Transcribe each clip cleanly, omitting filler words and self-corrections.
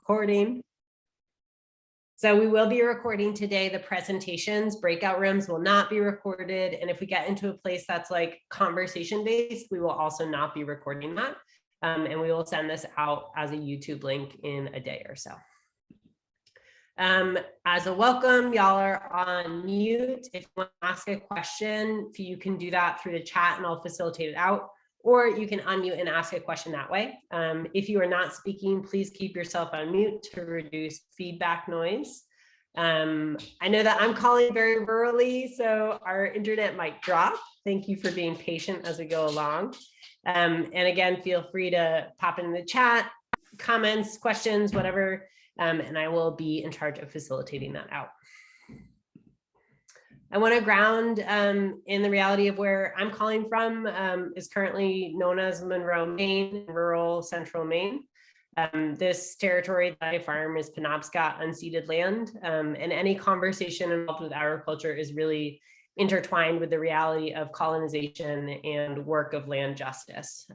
recording. So we will be recording today the presentations. Breakout rooms will not be recorded. And if we get into a place that's like conversation based, we will also not be recording that. And we will send this out as a YouTube link in a day or so. As a welcome, y'all are on mute. If you want to ask a question, you can do that through the chat and I'll facilitate it out, or you can unmute and ask a question that way. If you are not speaking, please keep yourself on mute to reduce feedback noise. I know that I'm calling very rurally, so our internet might drop. Thank you for being patient as we go along. And again, feel free to pop in the chat, comments, questions, whatever. And I will be in charge of facilitating that out. I want to ground in the reality of where I'm calling from, is currently known as Monroe, Maine, rural central Maine. This territory that I farm is Penobscot unceded land, and any conversation involved with agriculture is really intertwined with the reality of colonization and work of land justice.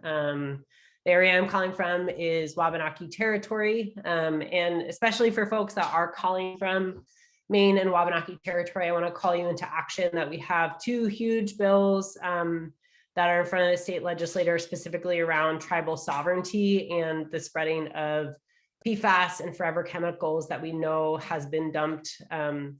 The area I'm calling from is Wabanaki territory, and especially for folks that are calling from Maine and Wabanaki territory, I want to call you into action that we have two huge bills that are in front of the state legislature, specifically around tribal sovereignty and the spreading of PFAS and forever chemicals that we know has been dumped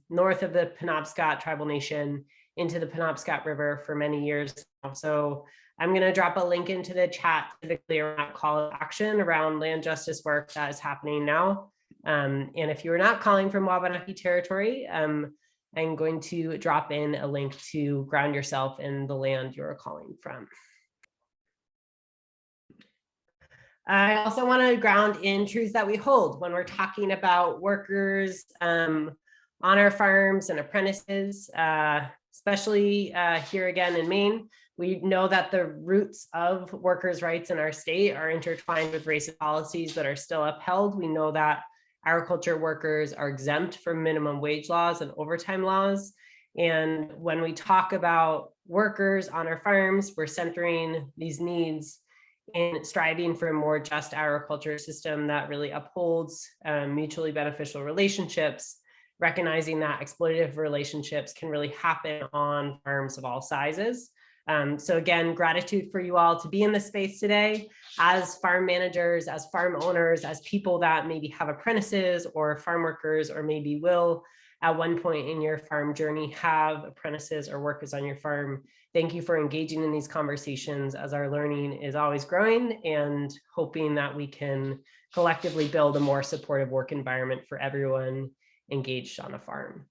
north of the Penobscot tribal nation into the Penobscot River for many years now. So I'm going to drop a link into the chat specifically around that call to action around land justice work that is happening now. And if you're not calling from Wabanaki territory, I'm going to drop in a link to ground yourself in the land you're calling from. I also want to ground in truths that we hold when we're talking about workers on our farms and apprentices, especially here again in Maine. We know that the roots of workers' rights in our state are intertwined with racist policies that are still upheld. We know that agriculture workers are exempt from minimum wage laws and overtime laws. And when we talk about workers on our farms, we're centering these needs and striving for a more just agriculture system that really upholds mutually beneficial relationships, recognizing that exploitative relationships can really happen on farms of all sizes. So again, gratitude for you all to be in this space today as farm managers, as farm owners, as people that maybe have apprentices or farm workers, or maybe will at one point in your farm journey have apprentices or workers on your farm. Thank you for engaging in these conversations as our learning is always growing, and hoping that we can collectively build a more supportive work environment for everyone engaged on a farm.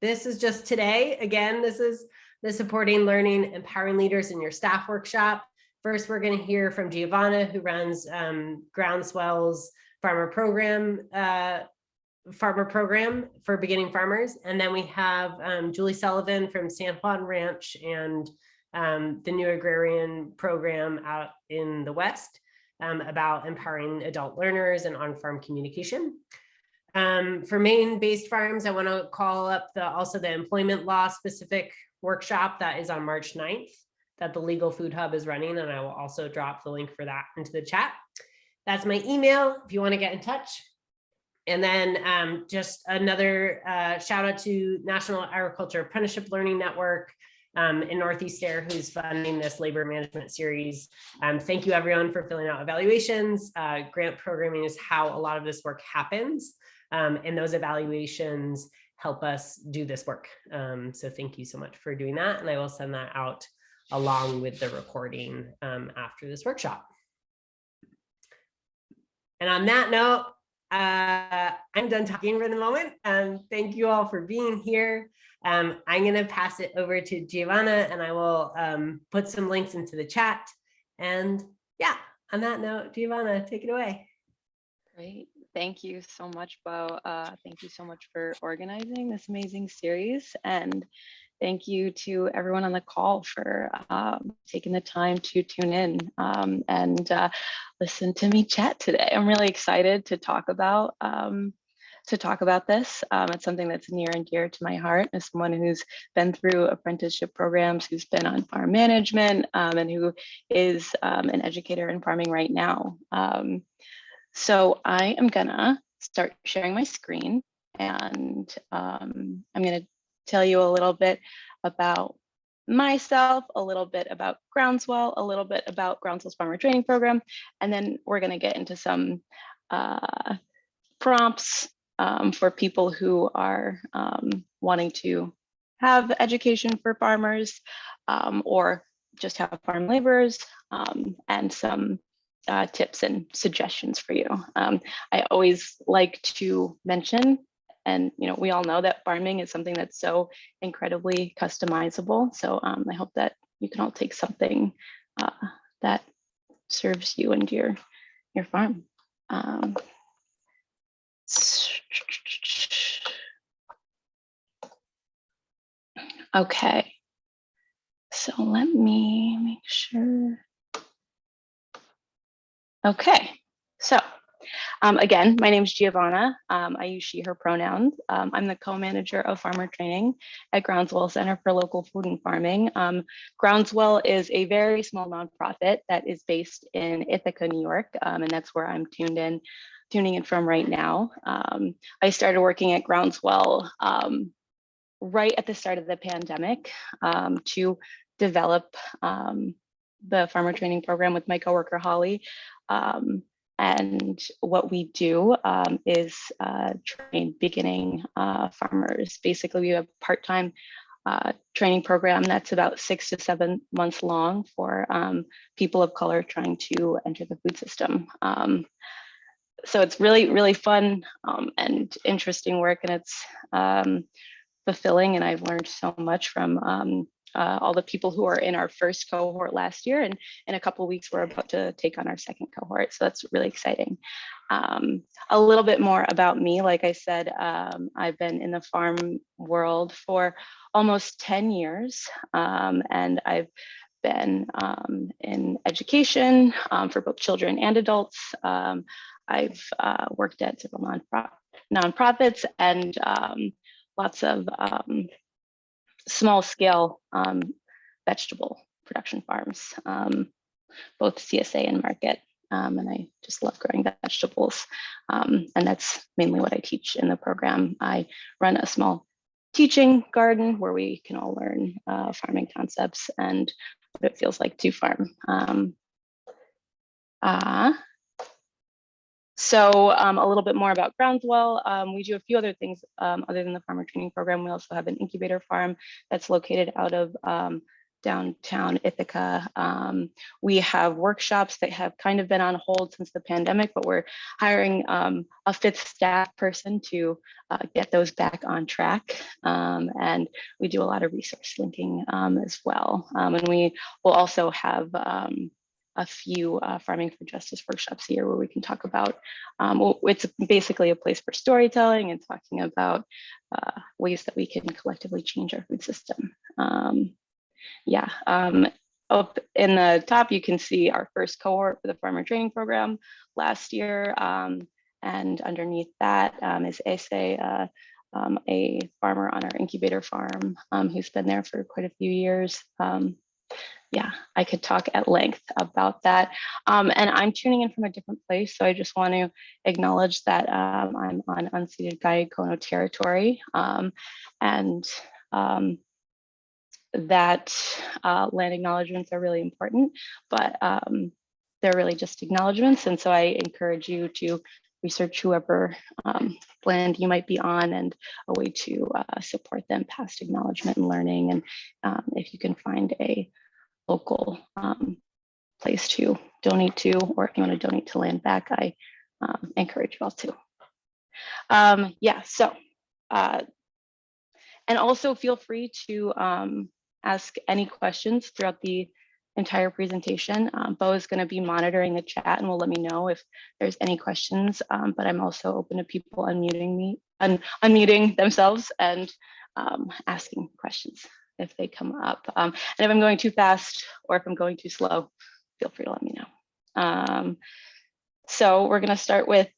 This is just today. Again, this is the Supporting Learning, Empowering Leaders in Your Staff workshop. First, we're going to hear from Giovanna, who runs Groundswell's farmer program for beginning farmers. And then we have Julie Sullivan from San Juan Ranch and the new agrarian program out in the West about empowering adult learners and on-farm communication. For Maine-based farms, I want to call up also the employment law specific workshop that is on March 9th that the Legal Food Hub is running, and I will also drop the link for that into the chat. That's my email if you want to get in touch. And then just another shout out to National Agriculture Apprenticeship Learning Network in Northeast Air, who's funding this labor management series. Thank you everyone for filling out evaluations. Grant programming is how a lot of this work happens. And those evaluations help us do this work. So thank you so much for doing that. And I will send that out along with the recording after this workshop. And on that note, I'm done talking for the moment. Thank you all for being here. I'm going to pass it over to Giovanna, and I will put some links into the chat. And yeah, on that note, Giovanna, take it away. Great. Thank you so much, Bo. Thank you so much for organizing this amazing series. And thank you to everyone on the call for taking the time to tune in and listen to me chat today. I'm really excited to talk about to talk about this. It's something that's near and dear to my heart as someone who's been through apprenticeship programs, who's been on farm management, and who is an educator in farming right now. So I am gonna start sharing my screen, and I'm gonna tell you a little bit about myself, a little bit about Groundswell, a little bit about Groundswell's farmer training program, and then we're gonna get into some prompts for people who are wanting to have education for farmers, or just have farm laborers, and some tips and suggestions for you. I always like to mention, and we all know that farming is something that's so incredibly customizable. So I hope that you can all take something that serves you and your farm. Okay, so let me make sure. Okay, so again, my name is Giovanna. I use she, her pronouns. I'm the co-manager of farmer training at Groundswell Center for Local Food and Farming. Groundswell is a very small nonprofit that is based in Ithaca, New York, and that's where I'm tuning in from right now. I started working at Groundswell right at the start of the pandemic to develop the farmer training program with my coworker Holly. And what we do is train beginning farmers. Basically, we have a part-time training program that's about 6 to 7 months long for people of color trying to enter the food system. So it's really, really fun and interesting work, and it's fulfilling, and I've learned so much from all the people who are in our first cohort last year, and in a couple of weeks we're about to take on our second cohort, so that's really exciting. A little bit more about me. Like I said, I've been in the farm world for almost 10 years, and I've been in education for both children and adults. I've worked at several nonprofits and lots of small scale vegetable production farms, both CSA and market. And I just love growing vegetables. And that's mainly what I teach in the program. I run a small teaching garden where we can all learn farming concepts and what it feels like to farm. So a little bit more about Groundswell. We do a few other things other than the farmer training program. We also have an incubator farm that's located out of downtown Ithaca. We have workshops that have kind of been on hold since the pandemic, but we're hiring a fifth staff person to get those back on track. And we do a lot of resource linking as well. And we will also have a few Farming for Justice workshops here where we can talk about, it's basically a place for storytelling and talking about ways that we can collectively change our food system. Up in the top, you can see our first cohort for the farmer training program last year. And underneath that is Ese, a farmer on our incubator farm who's been there for quite a few years. Yeah, I could talk at length about that. And I'm tuning in from a different place. So I just want to acknowledge that I'm on unceded Guyacono territory, and that land acknowledgements are really important, but they're really just acknowledgements. And so I encourage you to research whoever land you might be on and a way to support them past acknowledgement and learning. And if you can find a local place to donate to, or if you want to donate to Land Back, I encourage you all to. And also feel free to ask any questions throughout the entire presentation. Bo is going to be monitoring the chat and will let me know if there's any questions, but I'm also open to people unmuting themselves and asking questions if they come up. And if I'm going too fast or if I'm going too slow, feel free to let me know. So we're going to start with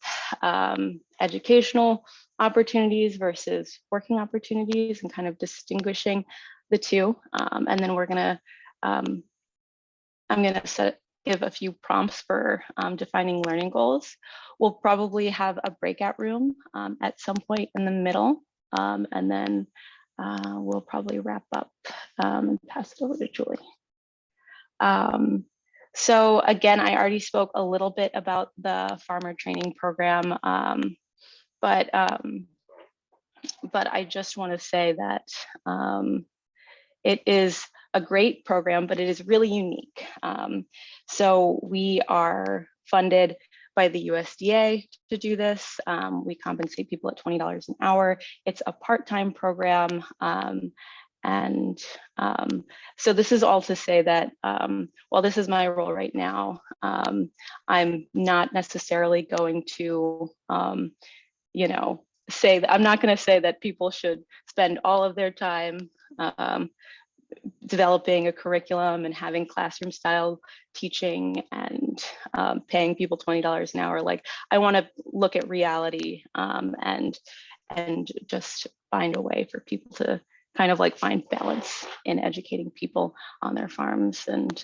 educational opportunities versus working opportunities and kind of distinguishing the two. And then I'm gonna give a few prompts for defining learning goals. We'll probably have a breakout room at some point in the middle, and then we'll probably wrap up and pass it over to Julie. So again, I already spoke a little bit about the farmer training program, but I just want to say that it is a great program, but it is really unique. So we are funded by the USDA to do this. We compensate people at $20 an hour. It's a part-time program. So this is all to say that while this is my role right now, I'm not necessarily going to, say that I'm not going to say that people should spend all of their time developing a curriculum and having classroom style teaching and paying people $20 an hour. Like, I want to look at reality and just find a way for people to kind of like find balance in educating people on their farms and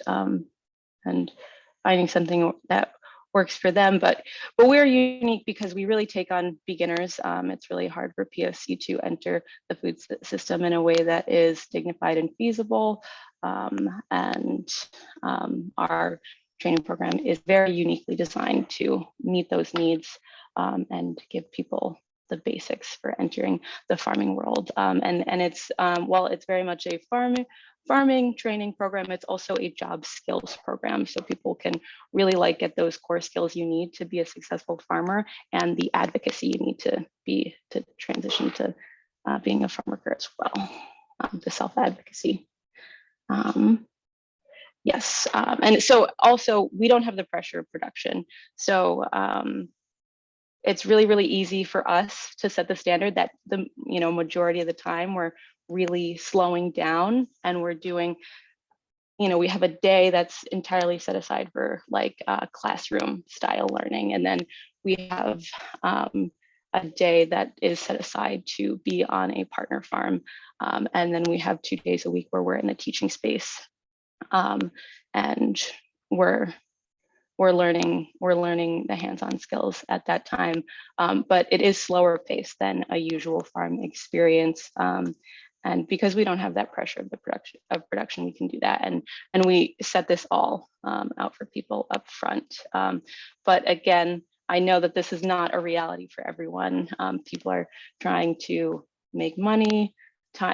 finding something that works for them. But we're unique because we really take on beginners. It's really hard for POC to enter the food system in a way that is dignified and feasible. Our training program is very uniquely designed to meet those needs and give people the basics for entering the farming world. And it's, while it's very much a farming training program, it's also a job skills program. So people can really like get those core skills you need to be a successful farmer and the advocacy you need to transition to being a farm worker as well, the self-advocacy. Yes, and so also we don't have the pressure of production. So it's really, really easy for us to set the standard that the majority of the time we're really slowing down and we're doing, we have a day that's entirely set aside for like classroom style learning. And then we have a day that is set aside to be on a partner farm. And then we have 2 days a week where we're in the teaching space. And we're learning the hands-on skills at that time, but it is slower paced than a usual farm experience. And because we don't have that pressure of the production, we can do that. And we set this all out for people up front. But again, I know that this is not a reality for everyone. People are trying to make money.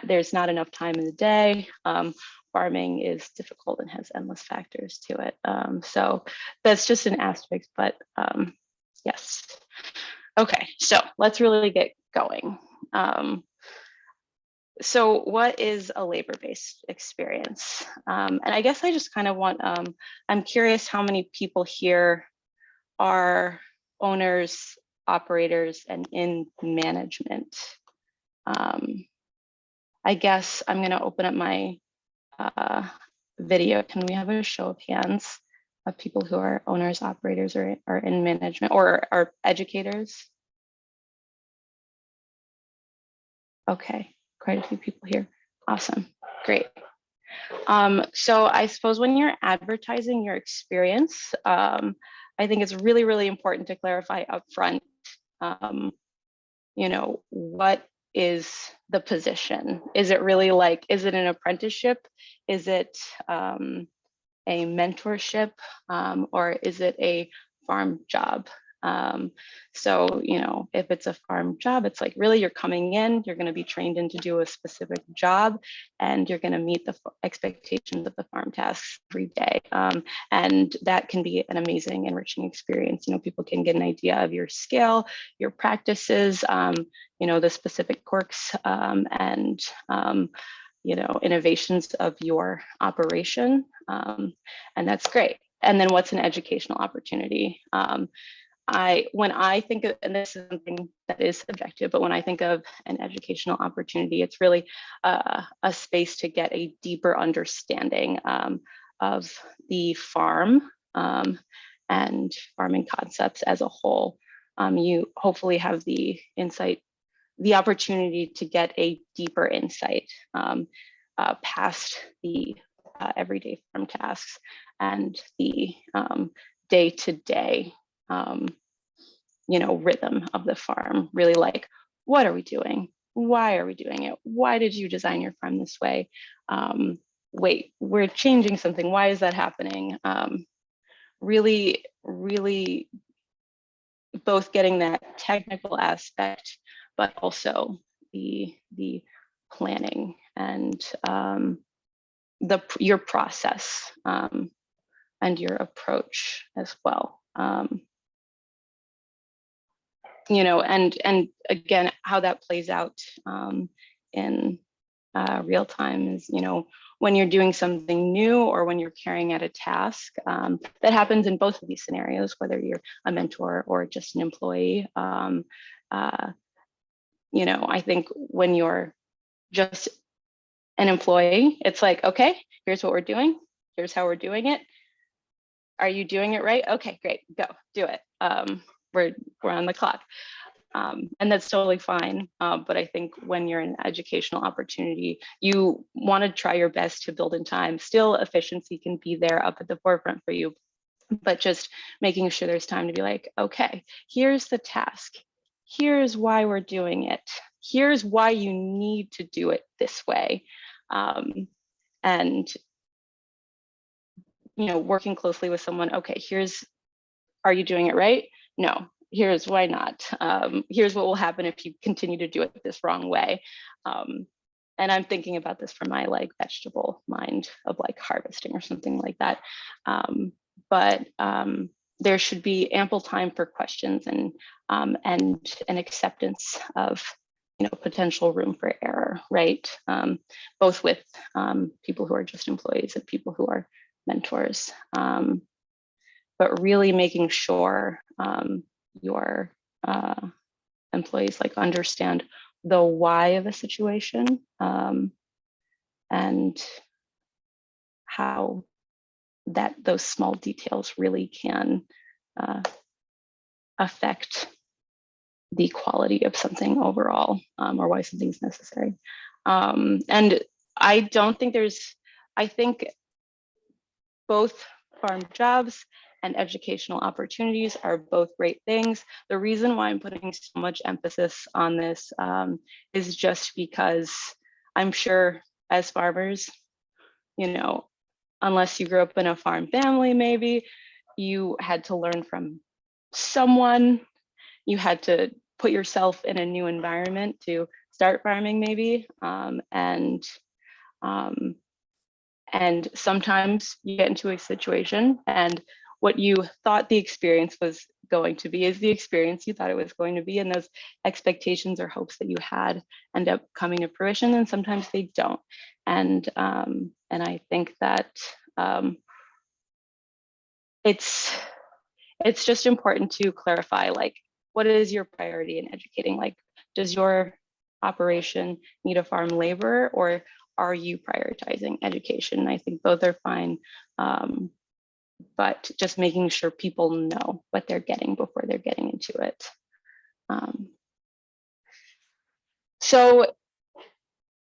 There's not enough time in the day. Farming is difficult and has endless factors to it. So that's just an aspect, but yes. Okay, so let's really get going. So what is a labor-based experience? And I guess I just kind of want, I'm curious how many people here are owners, operators, and in management. I guess I'm gonna open up my video. Can we have a show of hands of people who are owners, operators, or are in management or are educators? Okay, quite a few people here. Awesome, great. So I suppose when you're advertising your experience, I think it's really, really important to clarify upfront, what is the position? Is it really like, is it an apprenticeship? Is it a mentorship, or is it a farm job? So, if it's a farm job, it's like really you're coming in, you're going to be trained in to do a specific job, and you're going to meet the expectations of the farm tasks every day. And that can be an amazing, enriching experience. People can get an idea of your scale, your practices, the specific quirks and innovations of your operation. And that's great. And then what's an educational opportunity? When I think of, and this is something that is subjective, but when I think of an educational opportunity, it's really a space to get a deeper understanding of the farm and farming concepts as a whole. You hopefully have the insight the opportunity to get a deeper insight past the everyday farm tasks and the day-to-day rhythm of the farm. Really like, what are we doing? Why are we doing it? Why did you design your farm this way? Wait, we're changing something. Why is that happening? Really both getting that technical aspect, but also the planning and your process and your approach as well. And again, how that plays out in real time is, when you're doing something new or when you're carrying out a task, that happens in both of these scenarios, whether you're a mentor or just an employee. I think when you're just an employee, it's like, okay, here's what we're doing. Here's how we're doing it. Are you doing it right? Okay, great, go do it. We're on the clock. And that's totally fine. But I think when you're in educational opportunity, you want to try your best to build in time. Still, efficiency can be there up at the forefront for you, but just making sure there's time to be like, okay, here's the task. Here's why we're doing it. Here's why you need to do it this way. And working closely with someone, okay, are you doing it right? No, here's why not. Here's what will happen if you continue to do it this wrong way. And I'm thinking about this from my vegetable mind of harvesting or something like that. But there should be ample time for questions and an acceptance of potential room for error, right? Both with people who are just employees and people who are mentors. But really making sure your employees understand the why of a situation and how those small details really can affect the quality of something overall, or why something's necessary. And I don't think I think both farm jobs and educational opportunities are both great things. The reason why I'm putting so much emphasis on this is just because I'm sure as farmers, unless you grew up in a farm family, maybe you had to learn from someone, you had to put yourself in a new environment to start farming maybe. And sometimes you get into a situation and what you thought the experience was going to be is the experience you thought it was going to be. And those expectations or hopes that you had end up coming to fruition, and sometimes they don't. And I think that it's just important to clarify, what is your priority in educating? Does your operation need a farm laborer, or are you prioritizing education? I think both are fine, but just making sure people know what they're getting before they're getting into it. So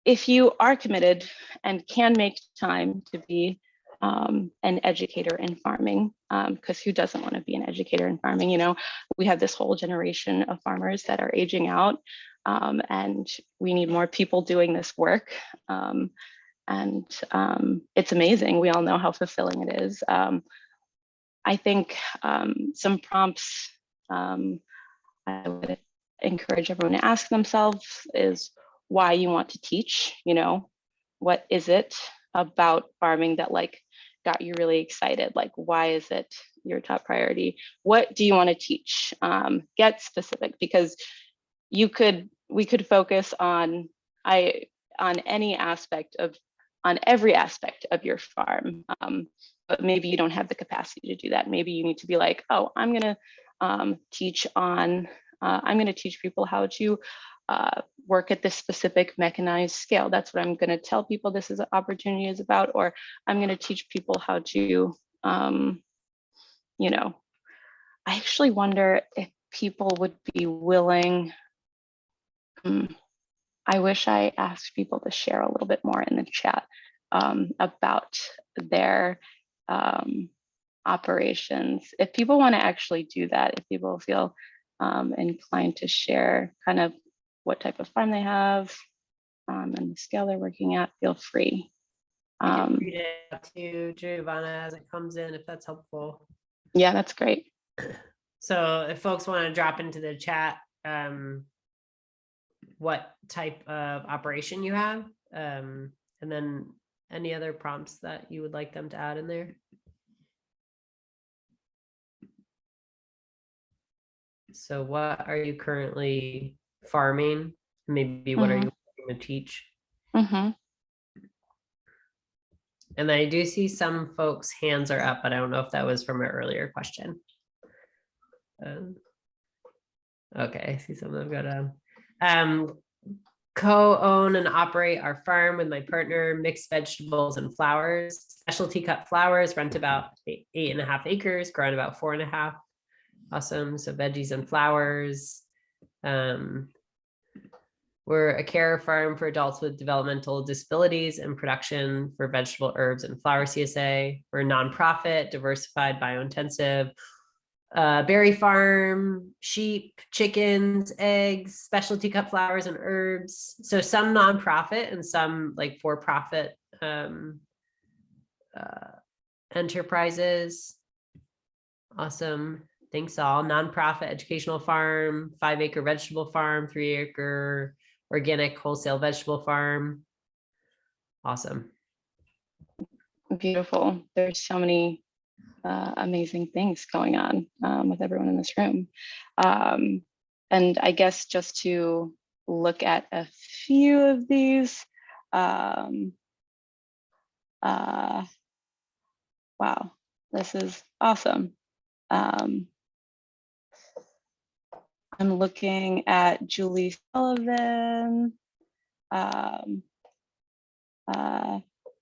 if you are committed and can make time to be an educator in farming, because who doesn't want to be an educator in farming? We have this whole generation of farmers that are aging out, and we need more people doing this work. And it's amazing. We all know how fulfilling it is. I think some prompts I would encourage everyone to ask themselves is why you want to teach. What is it about farming that got you really excited? Why is it your top priority? What do you want to teach? Get specific, because we could focus on every aspect of your farm, but maybe you don't have the capacity to do that. Maybe you need to be oh, I'm going to teach people how to work at this specific mechanized scale. That's what I'm going to tell people this is an opportunity is about. Or I'm going to teach people how to, I actually wonder if people would be willing I wish I asked people to share a little bit more in the chat about their operations. If people want to actually do that, if people feel inclined to share kind of what type of farm they have and the scale they're working at, feel free. I can read it out to Giovanna as it comes in, if that's helpful. Yeah, that's great. So if folks want to drop into the chat what type of operation you have, and then any other prompts that you would like them to add in there. So what are you currently farming? Maybe what are you looking to teach? And I do see some folks' hands are up, but I don't know if that was from an earlier question. Okay, I see some of them got co-own and operate our farm with my partner, mixed vegetables and flowers, specialty cut flowers, rent about 8.5 acres, grown about 4.5. Awesome. So veggies and flowers. We're a care farm for adults with developmental disabilities and production for vegetable, herbs, and flower CSA. We're a nonprofit, diversified, biointensive, berry farm, sheep, chickens, eggs, specialty cut flowers and herbs. So some nonprofit and some like for-profit enterprises. Awesome. Thanks all. Nonprofit educational farm, 5-acre vegetable farm, 3-acre organic wholesale vegetable farm. Awesome. Beautiful. There's so many amazing things going on with everyone in this room. And I guess just to look at a few of these, wow, this is awesome. I'm looking at Julie Sullivan, who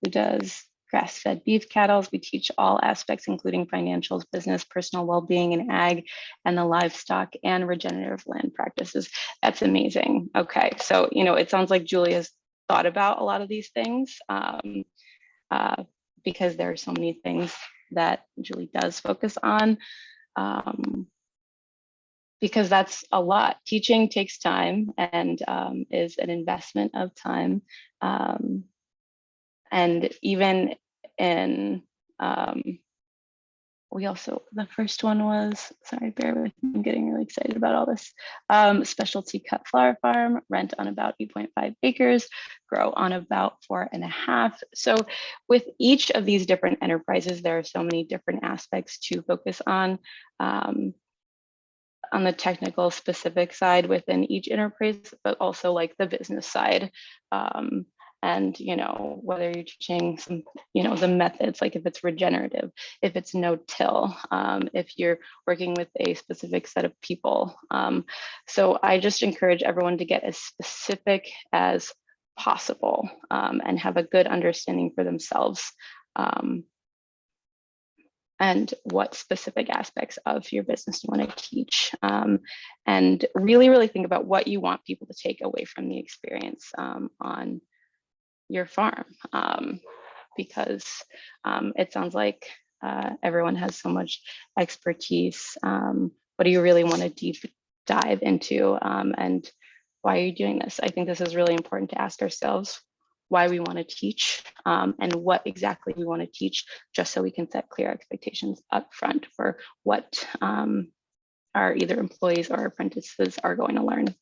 does grass-fed beef cattle. We teach all aspects, including financials, business, personal well-being, and ag, and the livestock and regenerative land practices. That's amazing. Okay, so it sounds like Julie has thought about a lot of these things because there are so many things that Julie does focus on. Because that's a lot. Teaching takes time and is an investment of time. And even in, the first one was, sorry, bear with me, I'm getting really excited about all this. Specialty cut flower farm, rent on about 8.5 acres, grow on about 4.5. So with each of these different enterprises, there are so many different aspects to focus on the technical specific side within each enterprise, but also like the business side. And whether you're teaching some, the methods, like if it's regenerative, if it's no-till, if you're working with a specific set of people. So I just encourage everyone to get as specific as possible and have a good understanding for themselves and what specific aspects of your business you want to teach, and really, really think about what you want people to take away from the experience on your farm, because it sounds like everyone has so much expertise. What do you really want to deep dive into, and why are you doing this? I think this is really important to ask ourselves why we want to teach and what exactly we want to teach, just so we can set clear expectations up front for what our either employees or apprentices are going to learn.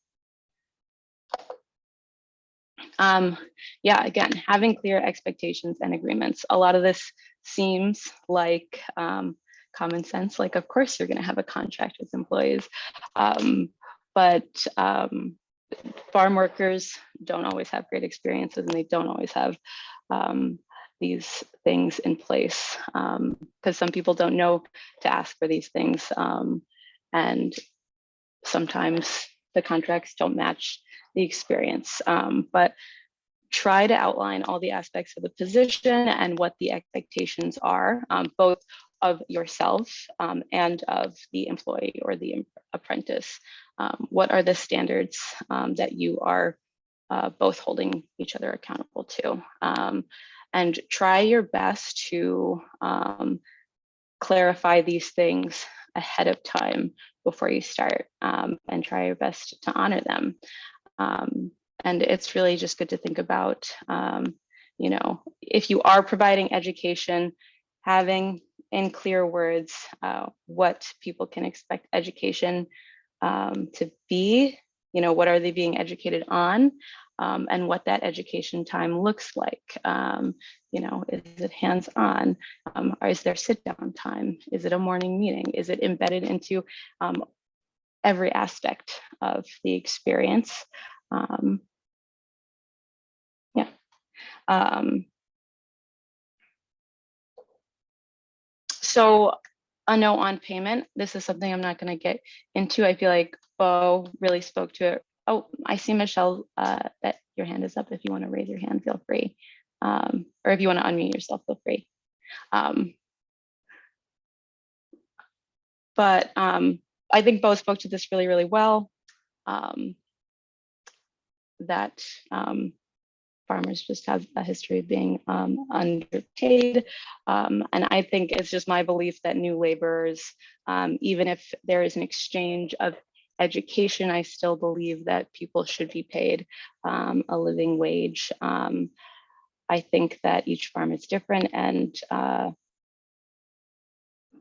Yeah, again, having clear expectations and agreements. A lot of this seems like common sense, like of course you're going to have a contract with employees, but farm workers don't always have great experiences and they don't always have these things in place because some people don't know to ask for these things, and sometimes the contracts don't match the experience, but try to outline all the aspects of the position and what the expectations are, both of yourself and of the employee or the apprentice. What are the standards that you are both holding each other accountable to? And try your best to clarify these things ahead of time before you start, and try your best to honor them. And it's really just good to think about, you know, if you are providing education, having in clear words what people can expect education to be, you know, what are they being educated on, and what that education time looks like. You know, is it hands-on, or is there sit-down time? Is it a morning meeting? Is it embedded into every aspect of the experience? Yeah. So a note on payment, this is something I'm not going to get into. I feel like Bo really spoke to it. Oh, I see Michelle, that your hand is up. If you want to raise your hand, feel free. Or if you want to unmute yourself, feel free. But I think Bo spoke to this really, really well. That farmers just have a history of being underpaid. And I think it's just my belief that new laborers, even if there is an exchange of education, I still believe that people should be paid a living wage. I think that each farm is different, and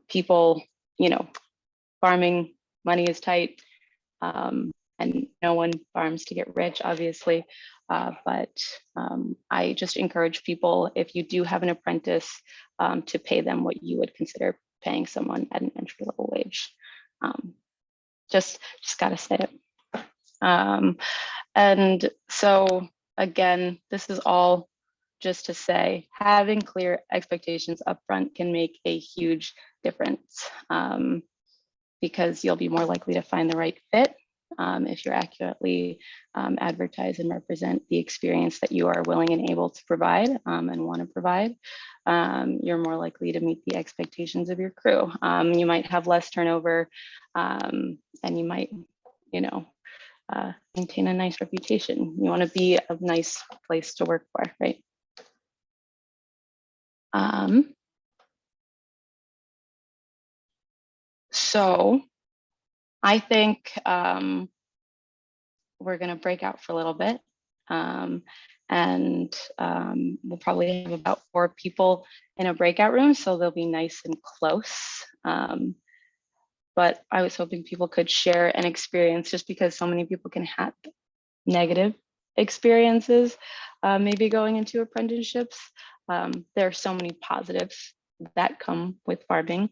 people, you know, farming money is tight, and no one farms to get rich, obviously. But I just encourage people, if you do have an apprentice, to pay them what you would consider paying someone at an entry level wage. Just gotta say it. And so again, this is all just to say, having clear expectations upfront can make a huge difference, because you'll be more likely to find the right fit if you're accurately advertise and represent the experience that you are willing and able to provide and want to provide. You're more likely to meet the expectations of your crew. You might have less turnover, and you might, you know, maintain a nice reputation. You want to be a nice place to work for, right? So I think we're going to break out for a little bit, and we'll probably have about 4 people in a breakout room, so they'll be nice and close. But I was hoping people could share an experience, just because so many people can have negative experiences, maybe going into apprenticeships. There are so many positives that come with farming.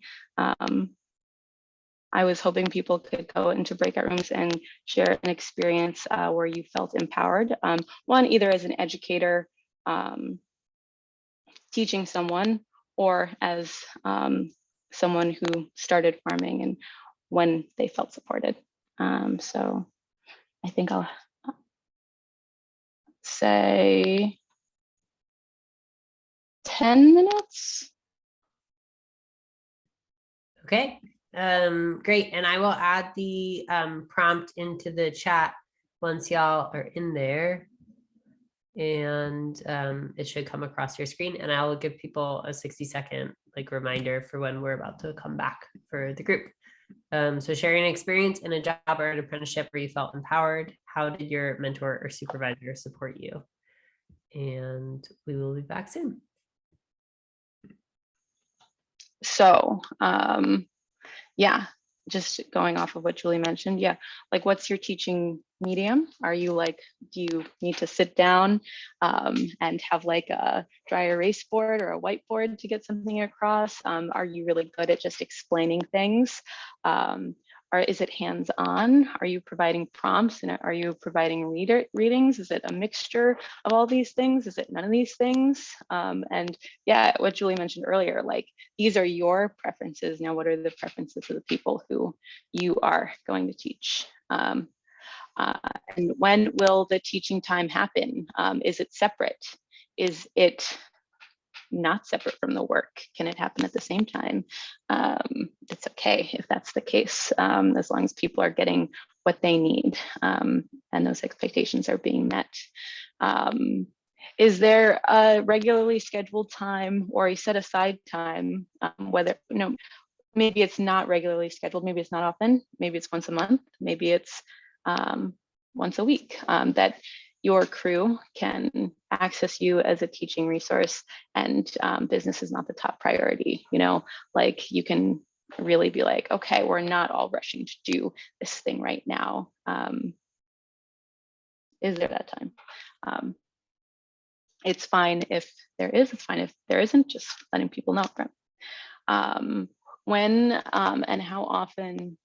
I was hoping people could go into breakout rooms and share an experience where you felt empowered. One, either as an educator teaching someone, or as someone who started farming and when they felt supported. So I think I'll say 10 minutes. Okay, great. And I will add the prompt into the chat once y'all are in there. And it should come across your screen, and I will give people a 60-second like reminder for when we're about to come back for the group. So sharing an experience in a job or an apprenticeship where you felt empowered. How did your mentor or supervisor support you? And we will be back soon. So yeah, just going off of what Julie mentioned, yeah, like, what's your teaching medium? Are you like, do you need to sit down and have like a dry erase board or a whiteboard to get something across? Are you really good at just explaining things? Or is it hands-on? Are you providing prompts, and are you providing readings? Is it a mixture of all these things? Is it none of these things? And yeah, what Julie mentioned earlier, like, these are your preferences. Now, what are the preferences of the people who you are going to teach? And when will the teaching time happen? Is it separate? Is it not separate from the work? Can it happen at the same time? It's okay if that's the case, as long as people are getting what they need, and those expectations are being met. Is there a regularly scheduled time or a set aside time, whether, maybe it's not regularly scheduled, maybe it's not often, maybe it's once a month, maybe it's once a week, that your crew can access you as a teaching resource, and business is not the top priority, like you can really be like, okay, we're not all rushing to do this thing right now. Is there that time? It's fine if there is, it's fine if there isn't, just letting people know. When and how often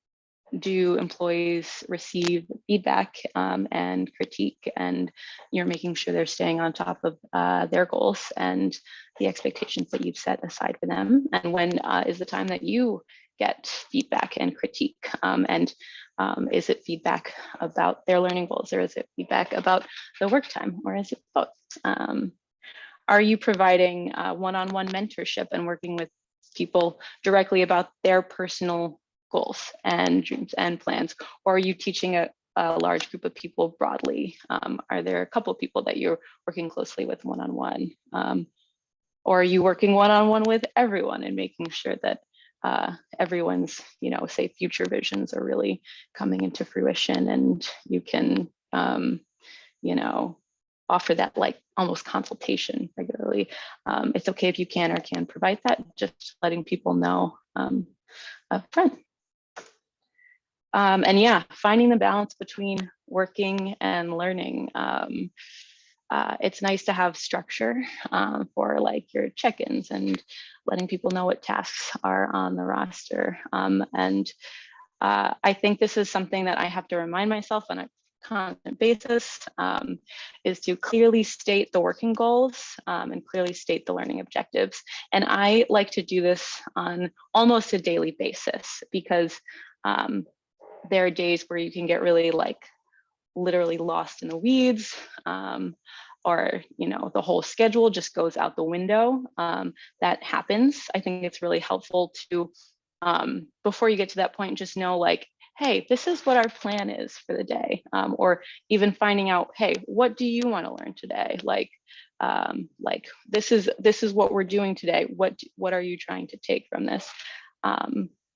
do employees receive feedback and critique, and you're making sure they're staying on top of their goals and the expectations that you've set aside for them? And when is the time that you get feedback and critique? And is it feedback about their learning goals, or is it feedback about the work time, or is it both? Are you providing one-on-one mentorship and working with people directly about their personal goals and dreams and plans? Or are you teaching a large group of people broadly? Are there a couple of people that you're working closely with one-on-one? Or are you working one-on-one with everyone and making sure that everyone's, say, future visions are really coming into fruition, and you can, offer that like almost consultation regularly? It's okay if you can or can't provide that, just letting people know upfront. And yeah, finding the balance between working and learning. It's nice to have structure for like your check-ins and letting people know what tasks are on the roster. And I think this is something that I have to remind myself on a constant basis, is to clearly state the working goals and clearly state the learning objectives. And I like to do this on almost a daily basis, because there are days where you can get really like literally lost in the weeds, or the whole schedule just goes out the window. That happens. I think it's really helpful to, before you get to that point, just know like, hey, this is what our plan is for the day. Or even finding out, hey, what do you want to learn today? Like this is what we're doing today. What are you trying to take from this?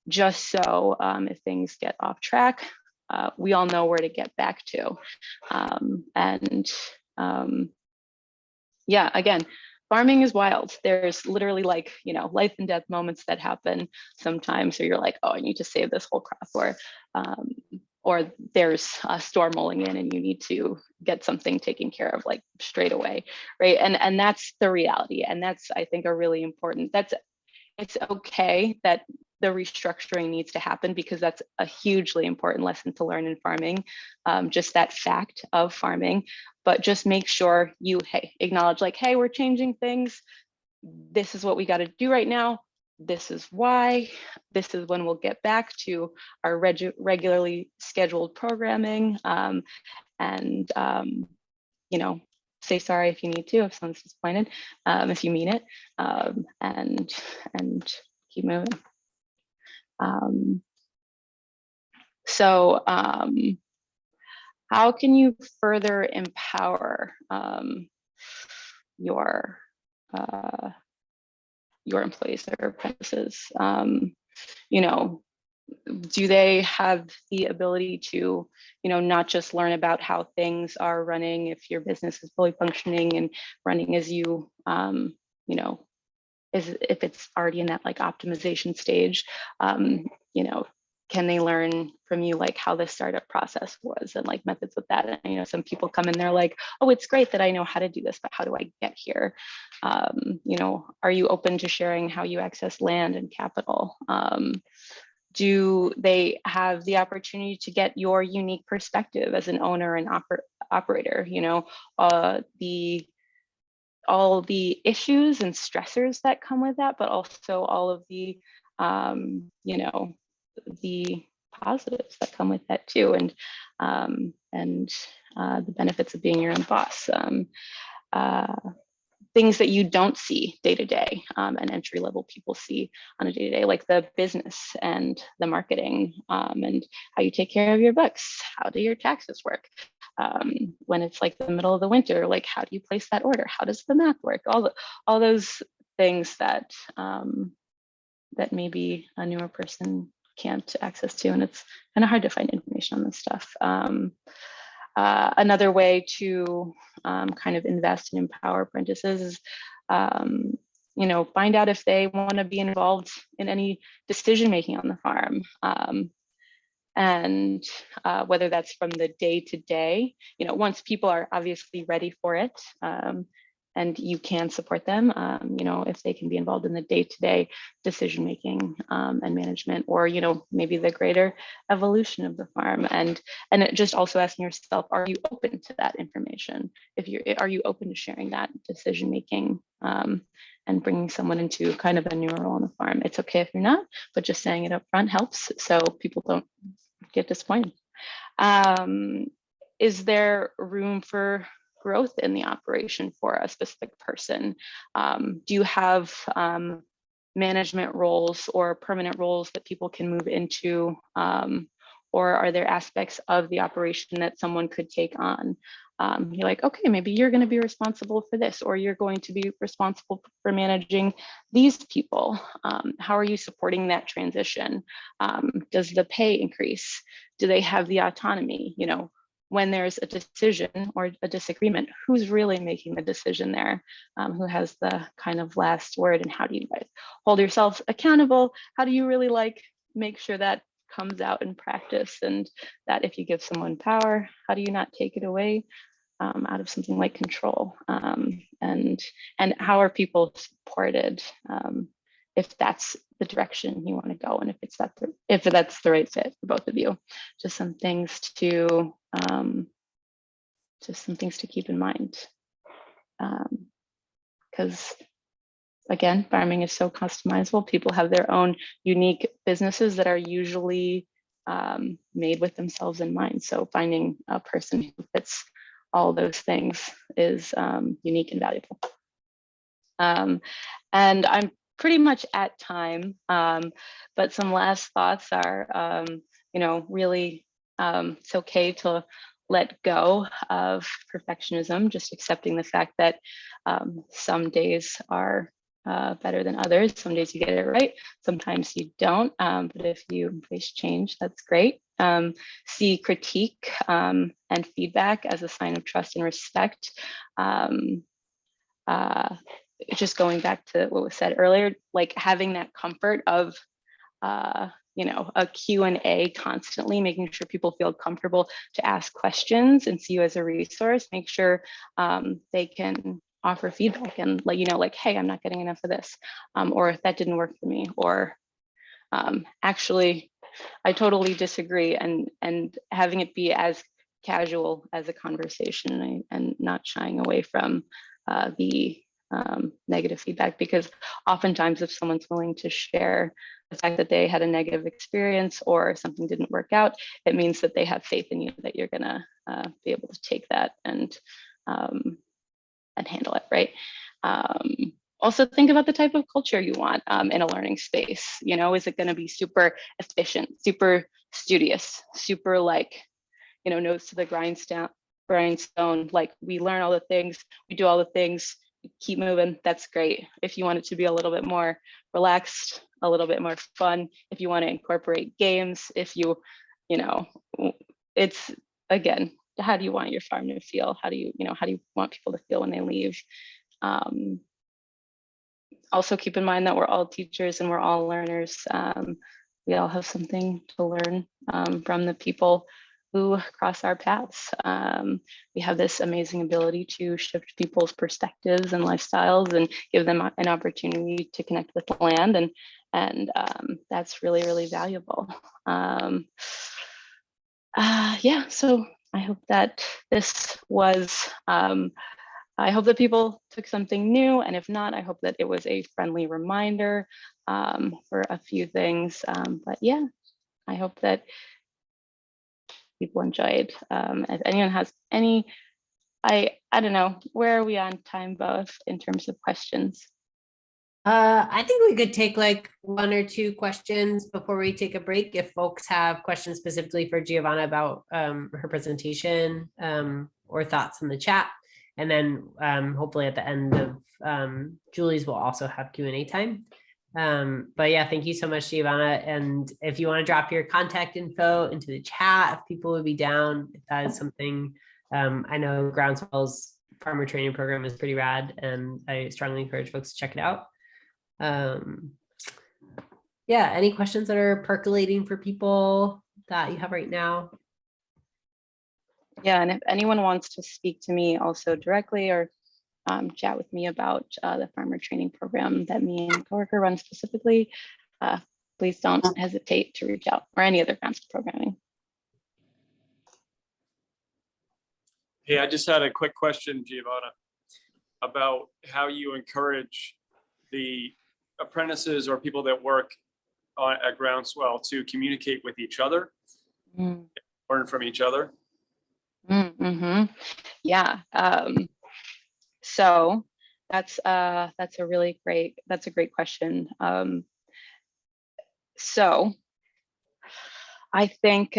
Just so if things get off track, we all know where to get back to. Yeah, again, farming is wild. There's literally like, life and death moments that happen sometimes. So you're like, oh, I need to save this whole crop, or there's a storm rolling in and you need to get something taken care of like straight away, right? And that's the reality. And that's, I think, a really important, it's okay that the restructuring needs to happen, because that's a hugely important lesson to learn in farming, just that fact of farming. But just make sure you acknowledge like, hey, we're changing things. This is what we got to do right now. This is why. This is when we'll get back to our regularly scheduled programming. And say sorry if you need to, if someone's disappointed, if you mean it, and keep moving. So how can you further empower your employees or apprentices? Do they have the ability to, not just learn about how things are running, if your business is fully functioning and running as you, if it's already in that like optimization stage, can they learn from you like how the startup process was and like methods of that? And some people come in, they're like, oh, it's great that I know how to do this, but how do I get here? Are you open to sharing how you access land and capital? Do they have the opportunity to get your unique perspective as an owner and operator? All the issues and stressors that come with that, but also all of the the positives that come with that too, and the benefits of being your own boss. things that you don't see day to day, and entry level people see on a day to day, like the business and the marketing, and how you take care of your books. How do your taxes work? When it's like the middle of the winter, like how do you place that order? How does the math work? All those things that that maybe a newer person can't access to, and it's kind of hard to find information on this stuff. Another way to kind of invest and empower apprentices is, you know, find out if they want to be involved in any decision making on the farm. And whether that's from the day to day, you know, once people are obviously ready for it, and you can support them, you know, if they can be involved in the day-to-day decision making and management, or, you know, maybe the greater evolution of the farm. And it just also asking yourself, are you open to that information? Are you open to sharing that decision making, and bringing someone into kind of a newer role on the farm? It's okay if you're not, but just saying it up front helps, so people don't get disappointed. Is there room for growth in the operation for a specific person? Do you have management roles or permanent roles that people can move into? Or are there aspects of the operation that someone could take on? You're like, okay, maybe you're going to be responsible for this, or you're going to be responsible for managing these people. How are you supporting that transition? Does the pay increase? Do they have the autonomy? You know, when there's a decision or a disagreement, who's really making the decision there? Who has the kind of last word, and how do you guys hold yourself accountable? How do you really like make sure that comes out in practice, and that if you give someone power, how do you not take it away out of something like control? And how are people supported if that's the direction you want to go, and if that's the right fit for both of you? Just some things to keep in mind, because again, farming is so customizable. People have their own unique businesses that are usually made with themselves in mind. So finding a person who fits all those things is unique and valuable. And I'm pretty much at time, but some last thoughts are, you know, really, it's okay to let go of perfectionism, just accepting the fact that some days are better than others. Some days you get it right, sometimes you don't, but if you embrace change, that's great. See critique and feedback as a sign of trust and respect. Just going back to what was said earlier, like having that comfort of you know, a Q&A constantly, making sure people feel comfortable to ask questions and see you as a resource. Make sure they can offer feedback and let you know, like, hey, I'm not getting enough of this, or that didn't work for me, or actually, I totally disagree, and having it be as casual as a conversation, and not shying away from the negative feedback, because oftentimes if someone's willing to share the fact that they had a negative experience or something didn't work out, it means that they have faith in you, that you're gonna be able to take that and handle it, right? Also think about the type of culture you want in a learning space. You know, is it going to be super efficient, super studious, super like, you know, nose to the grindstone, like we learn all the things, we do all the things, keep moving, that's great. If you want it to be a little bit more relaxed, a little bit more fun, if you want to incorporate games, if you know, it's, again, how do you want your farm to feel? How do you want people to feel when they leave? Also keep in mind that we're all teachers and we're all learners. We all have something to learn from the people who cross our paths. We have this amazing ability to shift people's perspectives and lifestyles and give them an opportunity to connect with the land, and that's really, really valuable. Yeah, so I hope that this was, I hope that people took something new, and if not, I hope that it was a friendly reminder for a few things. But yeah, I hope that people enjoyed. If anyone has any I don't know, where are we on time, both in terms of questions? I think we could take like 1 or 2 questions before we take a break. If folks have questions specifically for Giovanna about her presentation or thoughts in the chat. And then hopefully at the end of Julie's, we'll also have Q&A time. But yeah, thank you so much, Giovanna. And if you want to drop your contact info into the chat, if people would be down, if that is something, I know Groundswell's farmer training program is pretty rad, and I strongly encourage folks to check it out. Yeah, any questions that are percolating for people that you have right now? Yeah, and if anyone wants to speak to me also directly or chat with me about the farmer training program that me and coworker run specifically, please don't hesitate to reach out, or any other kinds of programming. Hey, I just had a quick question, Giovanna, about how you encourage the apprentices or people that work at Groundswell to communicate with each other, learn from each other. Yeah. So that's a great question. So I think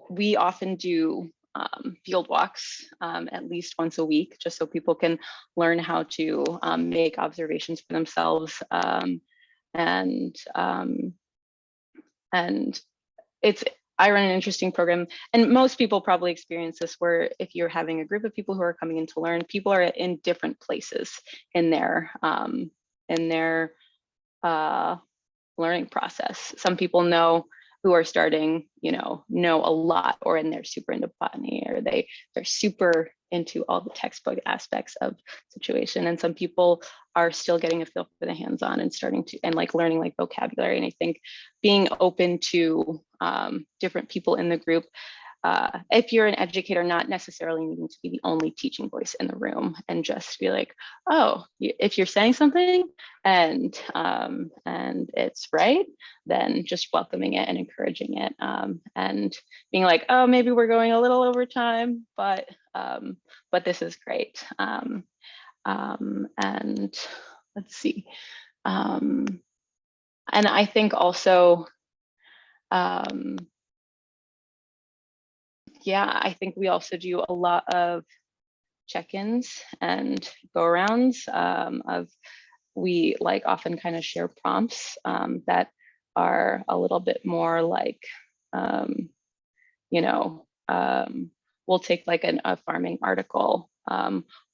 we often do field walks at least once a week, just so people can learn how to make observations for themselves. And I run an interesting program, and most people probably experience this, where if you're having a group of people who are coming in to learn, people are in different places in their learning process. Some people who are starting, know a lot, or they're super into botany, or they're super into all the textbook aspects of situation. And some people are still getting a feel for the hands-on and starting to, and like learning like vocabulary. And I think being open to different people in the group, if you're an educator, not necessarily needing to be the only teaching voice in the room, and just be like, oh, if you're saying something and it's right, then just welcoming it and encouraging it, and being like, oh, maybe we're going a little over time, but this is great. And let's see. And I think also, yeah, I think we also do a lot of check-ins and go-arounds we like often kind of share prompts that are a little bit more like, we'll take like a farming article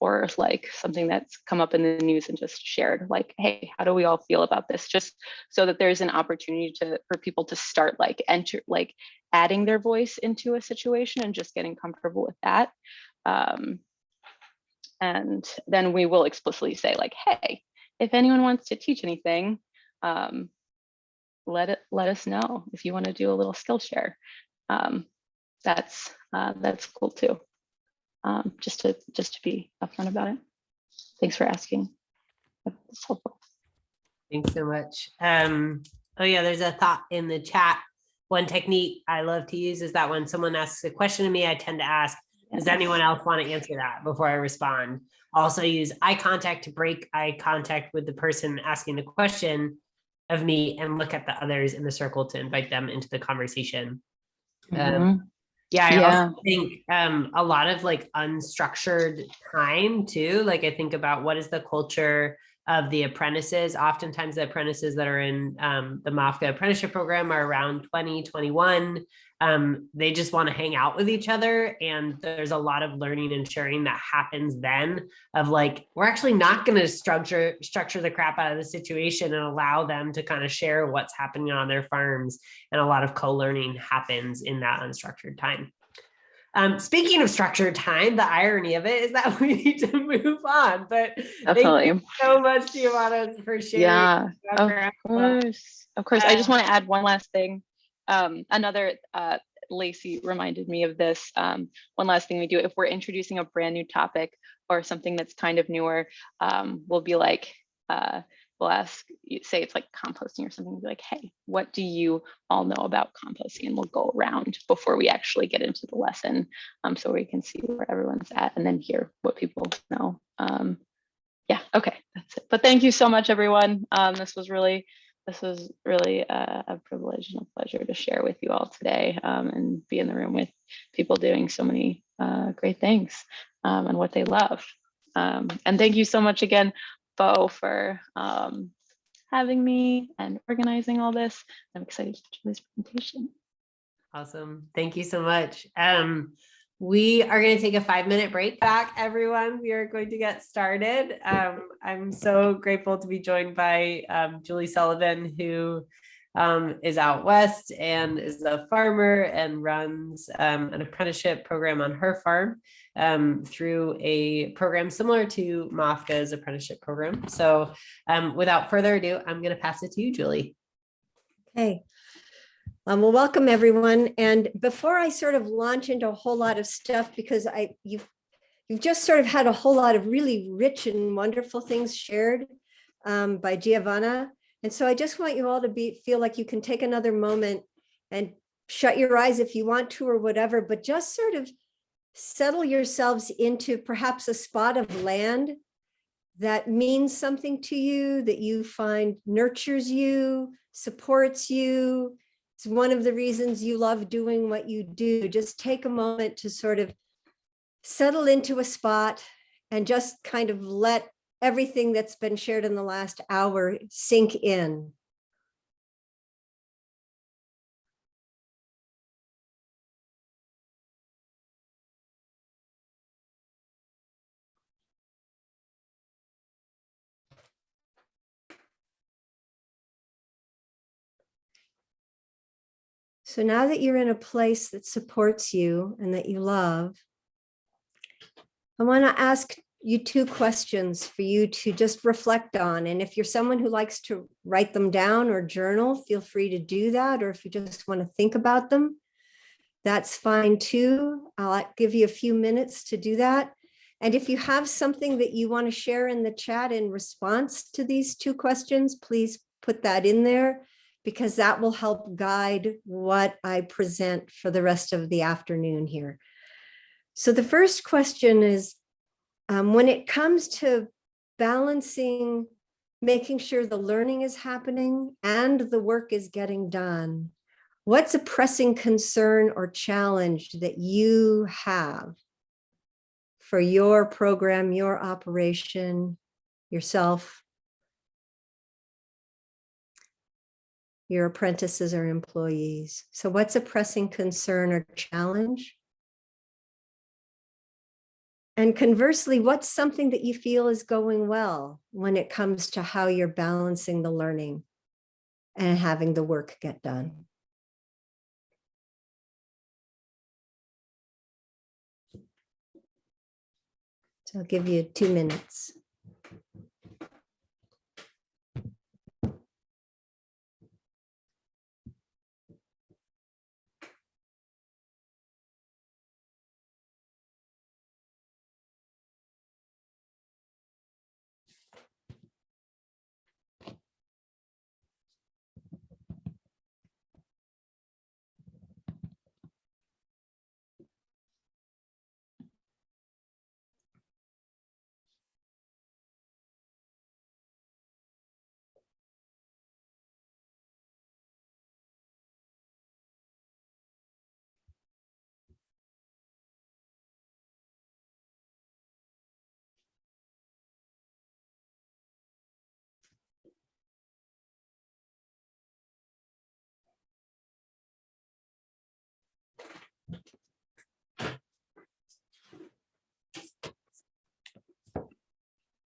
or like something that's come up in the news and just shared, like, hey, how do we all feel about this? Just so that there's an opportunity for people to start like adding their voice into a situation and just getting comfortable with that. And then we will explicitly say like, hey, if anyone wants to teach anything, let us know if you want to do a little skill share. That's cool too. Just to be upfront about it. Thanks for asking. That's helpful. Thanks so much. Oh yeah, there's a thought in the chat. One technique I love to use is that when someone asks a question to me, I tend to ask, does anyone else want to answer that before I respond? Also use eye contact to break eye contact with the person asking the question of me, and look at the others in the circle to invite them into the conversation. Yeah, I also think a lot of like unstructured time too. Like I think about what is the culture of the apprentices. Oftentimes the apprentices that are in the MAFCA apprenticeship program are around 20, 21. They just want to hang out with each other. And there's a lot of learning and sharing that happens then of like, we're actually not going to structure the crap out of the situation and allow them to kind of share what's happening on their farms. And a lot of co-learning happens in that unstructured time. Speaking of structured time, the irony of it is that we need to move on, but definitely. Thank you so much, Giovanna, for sharing. Yeah, of course. I just want to add one last thing. Another, Lacey reminded me of this. One last thing we do, if we're introducing a brand new topic or something that's kind of newer, we'll be like, we'll ask, say it's like composting or something, be like, hey, what do you all know about composting? And we'll go around before we actually get into the lesson, so we can see where everyone's at and then hear what people know. Yeah, okay, that's it. But thank you so much, everyone. This was really a privilege and a pleasure to share with you all today, and be in the room with people doing so many great things, and what they love. And thank you so much again, Bo, for having me and organizing all this. I'm excited to do this presentation. Awesome. Thank you so much. We are going to take a 5-minute break back, everyone. We are going to get started. I'm so grateful to be joined by Julie Sullivan, who is out west and is a farmer and runs an apprenticeship program on her farm through a program similar to MAFCA's apprenticeship program. So without further ado, I'm going to pass it to you, Julie. Okay. Well, welcome everyone. And before I sort of launch into a whole lot of stuff, because you've just sort of had a whole lot of really rich and wonderful things shared by Giovanna. And so I just want you all to feel like you can take another moment and shut your eyes if you want to or whatever, but just sort of settle yourselves into perhaps a spot of land that means something to you, that you find nurtures you, supports you. It's one of the reasons you love doing what you do. Just take a moment to sort of settle into a spot and just kind of let everything that's been shared in the last hour sink in. So now that you're in a place that supports you and that you love, I want to ask you 2 questions for you to just reflect on. And if you're someone who likes to write them down or journal, feel free to do that. Or if you just want to think about them, that's fine too. I'll give you a few minutes to do that. And if you have something that you want to share in the chat in response to these 2 questions, please put that in there, because that will help guide what I present for the rest of the afternoon here. So the first question is, when it comes to balancing, making sure the learning is happening and the work is getting done, what's a pressing concern or challenge that you have for your program, your operation, yourself, your apprentices or employees? So what's a pressing concern or challenge? And conversely, what's something that you feel is going well when it comes to how you're balancing the learning and having the work get done? So I'll give you 2 minutes.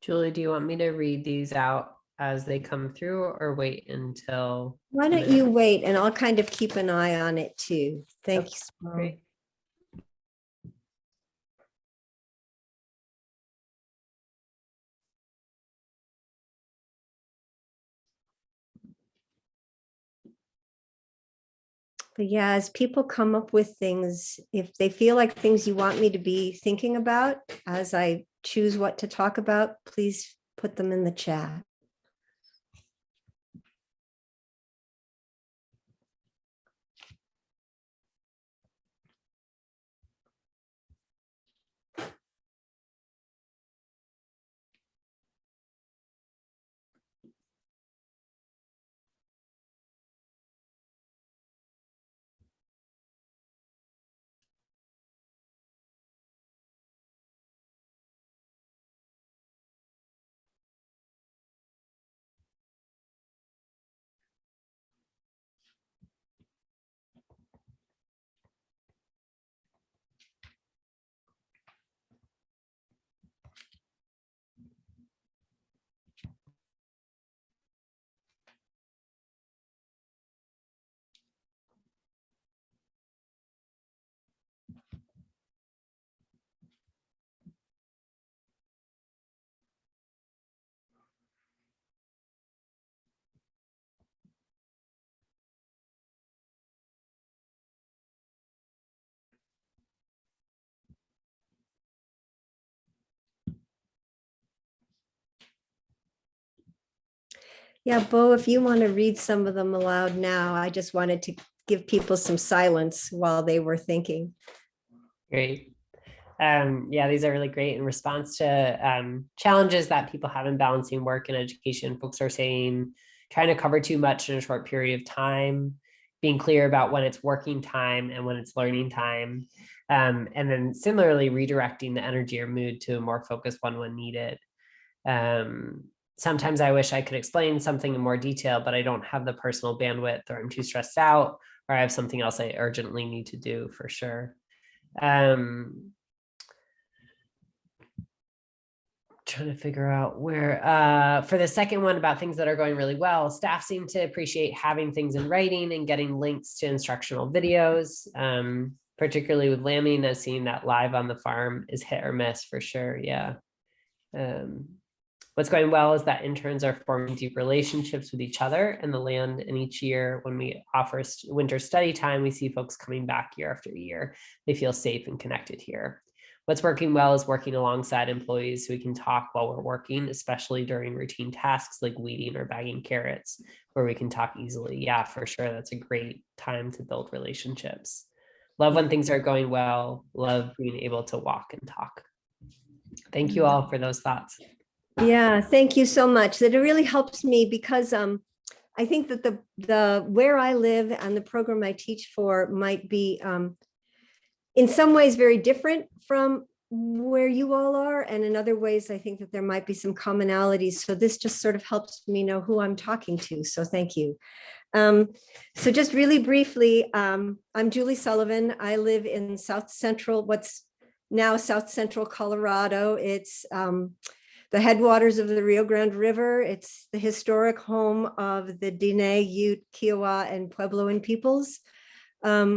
Julie, do you want me to read these out as they come through or wait until? Why don't you wait, and I'll kind of keep an eye on it too. Thanks. Great. But yeah, as people come up with things, if they feel like things you want me to be thinking about as I choose what to talk about, please put them in the chat. Yeah, Bo, if you want to read some of them aloud now, I just wanted to give people some silence while they were thinking. Great. Yeah, these are really great in response to challenges that people have in balancing work and education. Folks are saying trying to cover too much in a short period of time, being clear about when it's working time and when it's learning time. And then similarly, redirecting the energy or mood to a more focused one when needed. Sometimes I wish I could explain something in more detail, but I don't have the personal bandwidth, or I'm too stressed out, or I have something else I urgently need to do, for sure. Trying to figure out where, for the second one about things that are going really well, staff seem to appreciate having things in writing and getting links to instructional videos, particularly with lambing, as seeing that live on the farm is hit or miss for sure. Yeah. What's going well is that interns are forming deep relationships with each other and the land. And each year when we offer winter study time, we see folks coming back year after year. They feel safe and connected here. What's working well is working alongside employees so we can talk while we're working, especially during routine tasks like weeding or bagging carrots, where we can talk easily. Yeah, for sure. That's a great time to build relationships. Love when things are going well. Love being able to walk and talk. Thank you all for those thoughts. Yeah, thank you so much. That it really helps me because I think that the where I live and the program I teach for might be in some ways very different from where you all are. And in other ways, I think that there might be some commonalities. So this just sort of helps me know who I'm talking to. So thank you. So just really briefly, I'm Julie Sullivan. I live in South Central, what's now South Central Colorado. It's the headwaters of the Rio Grande River. It's the historic home of the Diné, Ute, Kiowa, and Puebloan peoples. I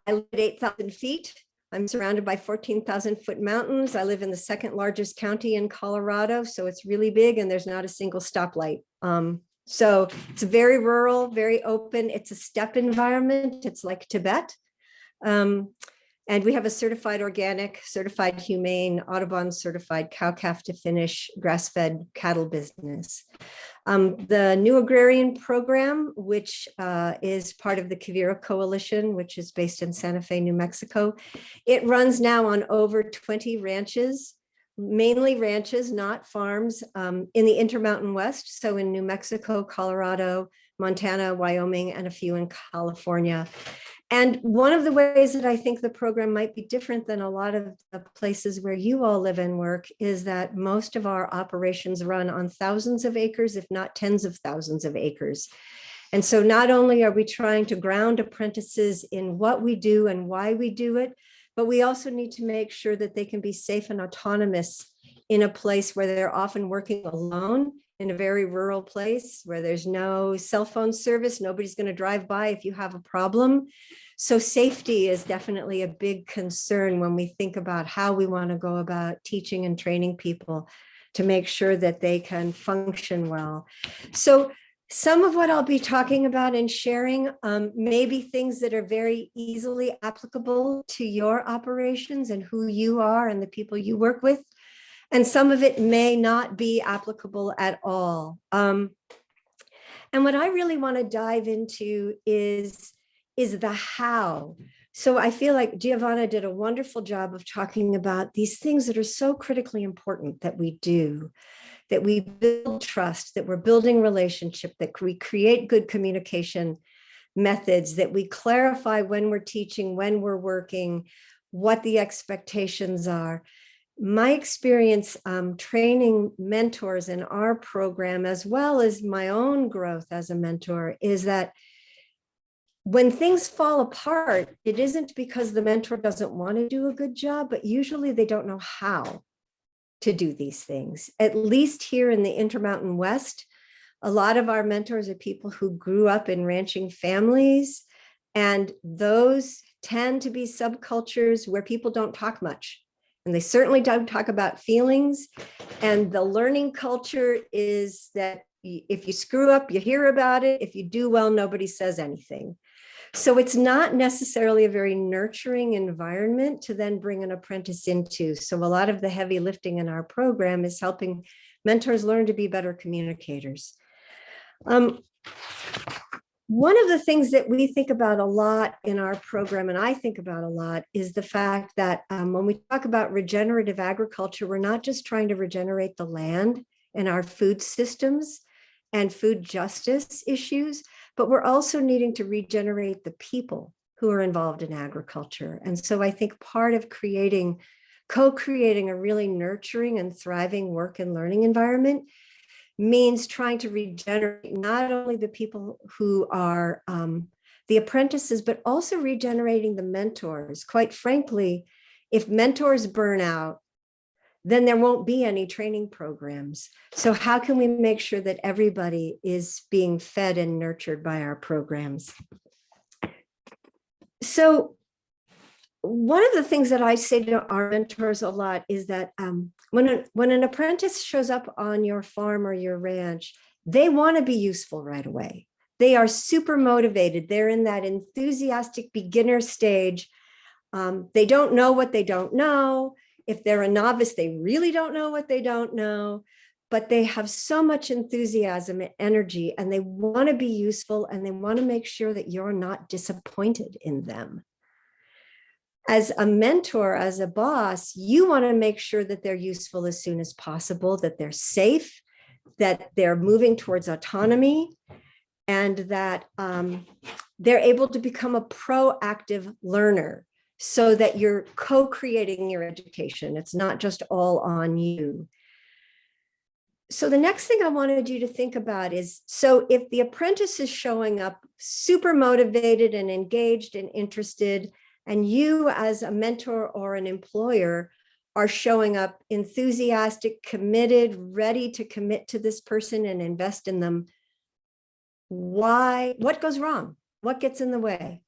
live at 8,000 feet. I'm surrounded by 14,000 foot mountains. I live in the second largest county in Colorado, so it's really big and there's not a single stoplight. So it's very rural, very open. It's a steppe environment. It's like Tibet. And we have a certified organic, certified humane, Audubon certified cow-calf to finish grass-fed cattle business. The new agrarian program, which is part of the Quivira Coalition, which is based in Santa Fe, New Mexico. It runs now on over 20 ranches, mainly ranches, not farms, in the Intermountain West. So in New Mexico, Colorado, Montana, Wyoming, and a few in California. And one of the ways that I think the program might be different than a lot of the places where you all live and work is that most of our operations run on thousands of acres, if not tens of thousands of acres. And so not only are we trying to ground apprentices in what we do and why we do it, but we also need to make sure that they can be safe and autonomous in a place where they're often working alone, in a very rural place where there's no cell phone service. Nobody's going to drive by if you have a problem. So safety is definitely a big concern when we think about how we want to go about teaching and training people to make sure that they can function well. So some of what I'll be talking about and sharing may be things that are very easily applicable to your operations and who you are and the people you work with. And some of it may not be applicable at all. And what I really want to dive into is the how. So I feel like Giovanna did a wonderful job of talking about these things that are so critically important that we do, that we build trust, that we're building relationship, that we create good communication methods, that we clarify when we're teaching, when we're working, what the expectations are. My experience training mentors in our program, as well as my own growth as a mentor, is that when things fall apart, it isn't because the mentor doesn't want to do a good job, but usually they don't know how to do these things. At least here in the Intermountain West, a lot of our mentors are people who grew up in ranching families, and those tend to be subcultures where people don't talk much. And they certainly don't talk about feelings. And the learning culture is that if you screw up, you hear about it. If you do well, nobody says anything. So it's not necessarily a very nurturing environment to then bring an apprentice into. So a lot of the heavy lifting in our program is helping Mentors learn to be better communicators. One of the things that we think about a lot in our program, and I think about a lot, is the fact that when we talk about regenerative agriculture, we're not just trying to regenerate the land and our food systems and food justice issues, but we're also needing to regenerate the people who are involved in agriculture. And so I think part of co-creating a really nurturing and thriving work and learning environment means trying to regenerate not only the people who are the apprentices, but also regenerating the mentors. Quite frankly, if mentors burn out, then there won't be any training programs. So how can we make sure that everybody is being fed and nurtured by our programs? So one of the things that I say to our mentors a lot is that when an apprentice shows up on your farm or your ranch, they want to be useful right away. They are super motivated. They're in that enthusiastic beginner stage. They don't know what they don't know. If they're a novice, they really don't know what they don't know, but they have so much enthusiasm and energy, and they want to be useful, and they want to make sure that you're not disappointed in them. As a mentor, as a boss, you want to make sure that they're useful as soon as possible, that they're safe, that they're moving towards autonomy, and that they're able to become a proactive learner so that you're co-creating your education. It's not just all on you. So the next thing I wanted you to think about is, so if the apprentice is showing up super motivated and engaged and interested, and you as a mentor or an employer are showing up enthusiastic, committed, ready to commit to this person and invest in them, what goes wrong? What gets in the way?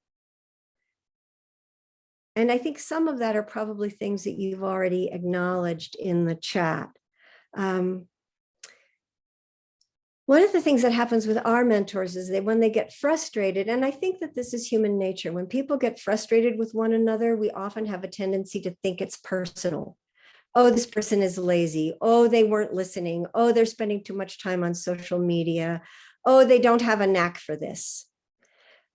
And I think some of that are probably things that you've already acknowledged in the chat. One of the things that happens with our mentors is that when they get frustrated, and I think that this is human nature, when people get frustrated with one another, we often have a tendency to think it's personal. Oh, this person is lazy. Oh, they weren't listening. Oh, they're spending too much time on social media. Oh, they don't have a knack for this.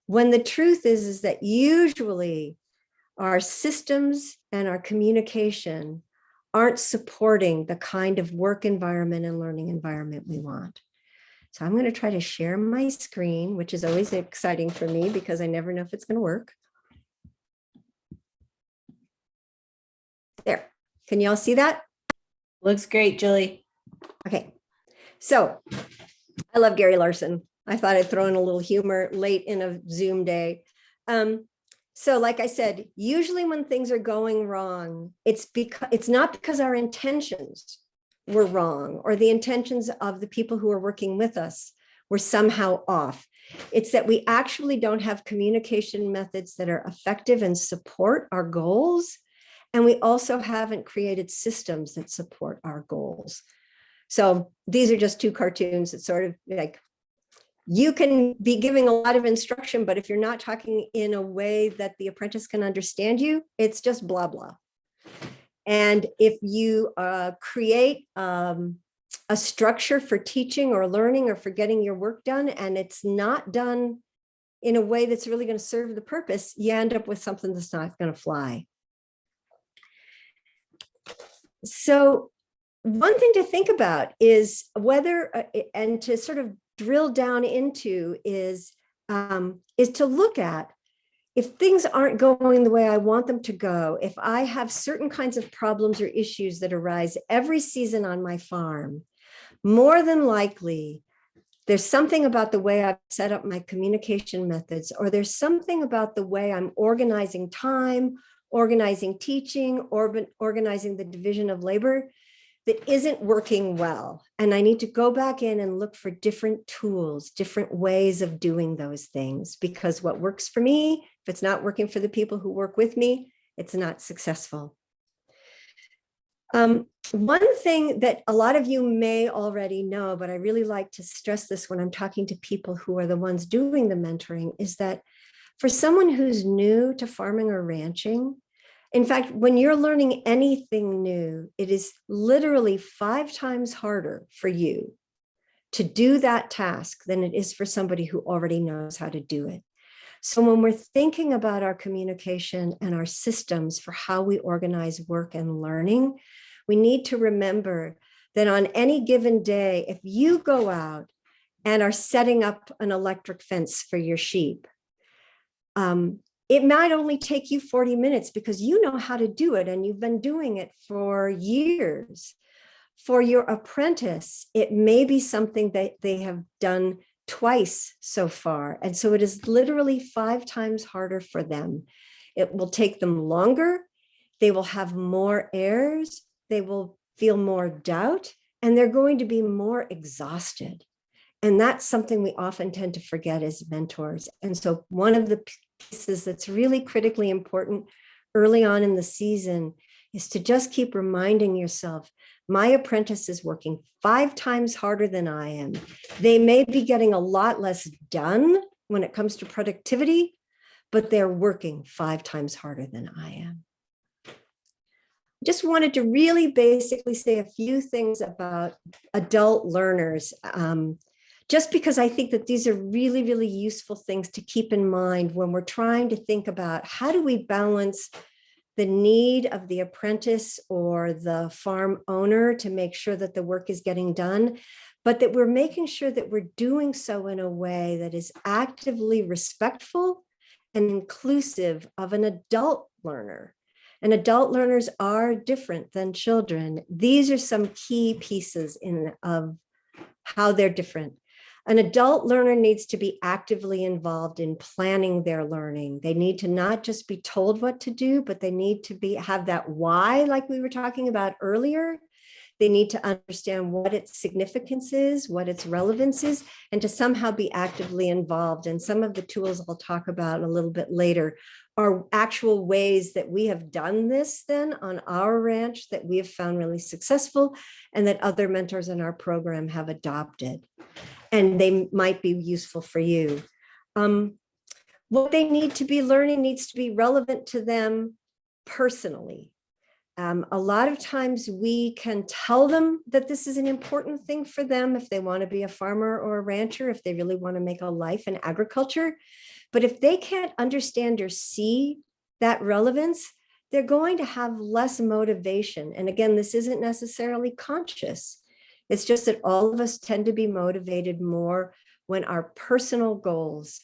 When the truth is that usually our systems and our communication aren't supporting the kind of work environment and learning environment we want. So I'm going to try to share my screen, which is always exciting for me because I never know if it's going to work. There. Can you all see that? Looks great, Julie. Okay. So I love Gary Larson. I thought I'd throw in a little humor late in a Zoom day. So like I said, usually when things are going wrong, it's not because our intentions were wrong or the intentions of the people who are working with us were somehow off. It's that we actually don't have communication methods that are effective and support our goals. And we also haven't created systems that support our goals. So these are just two cartoons that sort of like, you can be giving a lot of instruction, but if you're not talking in a way that the apprentice can understand you, it's just blah, blah. And if you create a structure for teaching or learning or for getting your work done, and it's not done in a way that's really going to serve the purpose, you end up with something that's not going to fly. So one thing to think about is whether, and to sort of drill down into is to look at, if things aren't going the way I want them to go, if I have certain kinds of problems or issues that arise every season on my farm, more than likely, there's something about the way I've set up my communication methods, or there's something about the way I'm organizing time, organizing teaching, or organizing the division of labor that isn't working well. And I need to go back in and look for different tools, different ways of doing those things, because what works for me, if it's not working for the people who work with me, it's not successful. One thing that a lot of you may already know, but I really like to stress this when I'm talking to people who are the ones doing the mentoring, is that for someone who's new to farming or ranching, In fact, when you're learning anything new, it is literally 5 times harder for you to do that task than it is for somebody who already knows how to do it. So when we're thinking about our communication and our systems for how we organize work and learning, we need to remember that on any given day, if you go out and are setting up an electric fence for your sheep, it might only take you 40 minutes because you know how to do it and you've been doing it for years. For your apprentice, it may be something that they have done twice so far. And so it is literally 5 times harder for them. It will take them longer. They will have more errors. They will feel more doubt, and they're going to be more exhausted. And that's something we often tend to forget as mentors. And so one of the pieces that's really critically important early on in the season is to just keep reminding yourself, my apprentice is working 5 times harder than I am. They may be getting a lot less done when it comes to productivity, but they're working 5 times harder than I am. Just wanted to really basically say a few things about adult learners, just because I think that these are really, really useful things to keep in mind when we're trying to think about how do we balance the need of the apprentice or the farm owner to make sure that the work is getting done, but that we're making sure that we're doing so in a way that is actively respectful and inclusive of an adult learner. And adult learners are different than children. These are some key pieces of how they're different. An adult learner needs to be actively involved in planning their learning. They need to not just be told what to do, but they need to have that why, like we were talking about earlier. They need to understand what its significance is, what its relevance is, and to somehow be actively involved. And some of the tools I'll talk about a little bit later are actual ways that we have done this then on our ranch that we have found really successful and that other mentors in our program have adopted. And they might be useful for you. What they need to be learning needs to be relevant to them personally. A lot of times we can tell them that this is an important thing for them if they want to be a farmer or a rancher, if they really want to make a life in agriculture. But if they can't understand or see that relevance, they're going to have less motivation. And again, this isn't necessarily conscious. It's just that all of us tend to be motivated more when our personal goals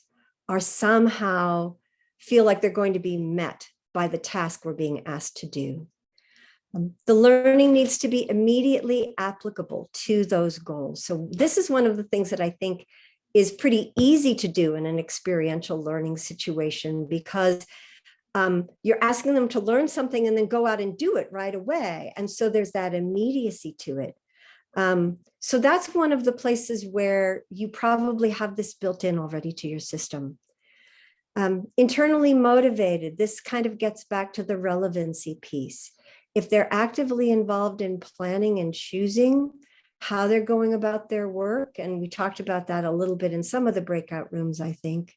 are somehow feel like they're going to be met by the task we're being asked to do. The learning needs to be immediately applicable to those goals. So this is one of the things that I think is pretty easy to do in an experiential learning situation because you're asking them to learn something and then go out and do it right away. And so there's that immediacy to it. So that's one of the places where you probably have this built in already to your system. Internally motivated, this kind of gets back to the relevancy piece. If they're actively involved in planning and choosing how they're going about their work, and we talked about that a little bit in some of the breakout rooms, I think,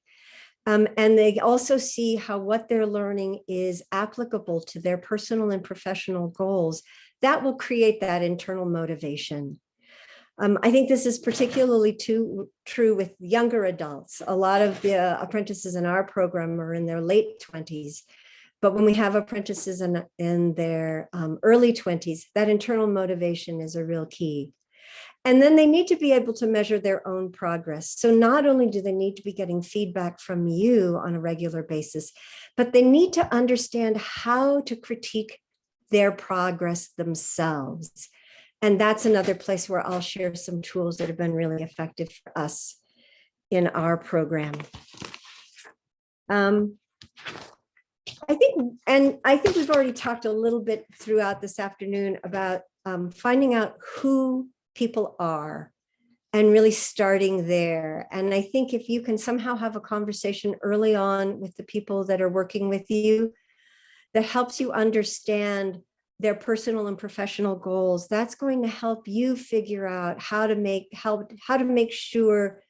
and they also see how what they're learning is applicable to their personal and professional goals, that will create that internal motivation. I think this is particularly true with younger adults. A lot of the apprentices in our program are in their late 20s. But when we have apprentices in their early 20s, that internal motivation is a real key. And then they need to be able to measure their own progress. So not only do they need to be getting feedback from you on a regular basis, but they need to understand how to critique their progress themselves. And that's another place where I'll share some tools that have been really effective for us in our program. I think we've already talked a little bit throughout this afternoon about finding out who people are and really starting there. And I think if you can somehow have a conversation early on with the people that are working with you that helps you understand their personal and professional goals, that's going to help you figure out how to make sure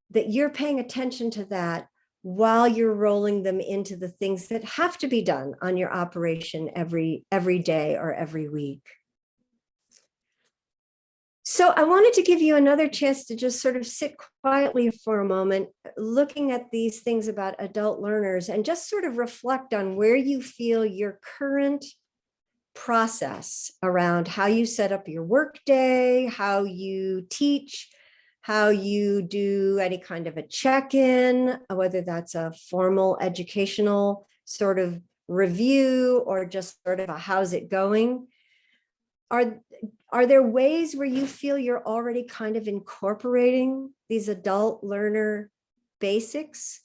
that you're paying attention to that while you're rolling them into the things that have to be done on your operation every day or every week. So I wanted to give you another chance to just sort of sit quietly for a moment, looking at these things about adult learners, and just sort of reflect on where you feel your current process around how you set up your workday, how you teach, how you do any kind of a check-in, whether that's a formal educational sort of review or just sort of a how's it going. Are there ways where you feel you're already kind of incorporating these adult learner basics?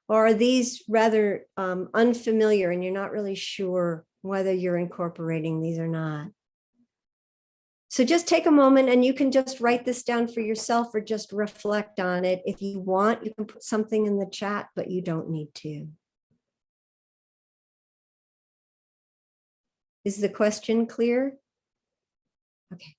Or are these rather unfamiliar and you're not really sure whether you're incorporating these or not? So just take a moment and you can just write this down for yourself or just reflect on it. If you want, you can put something in the chat, but you don't need to. Is the question clear? Okay.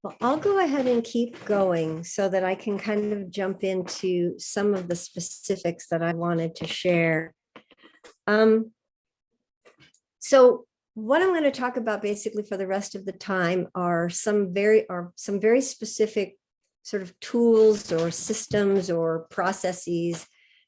Well, I'll go ahead and keep going so that I can kind of jump into some of the specifics that I wanted to share. So what I'm going to talk about basically for the rest of the time are some very specific sort of tools or systems or processes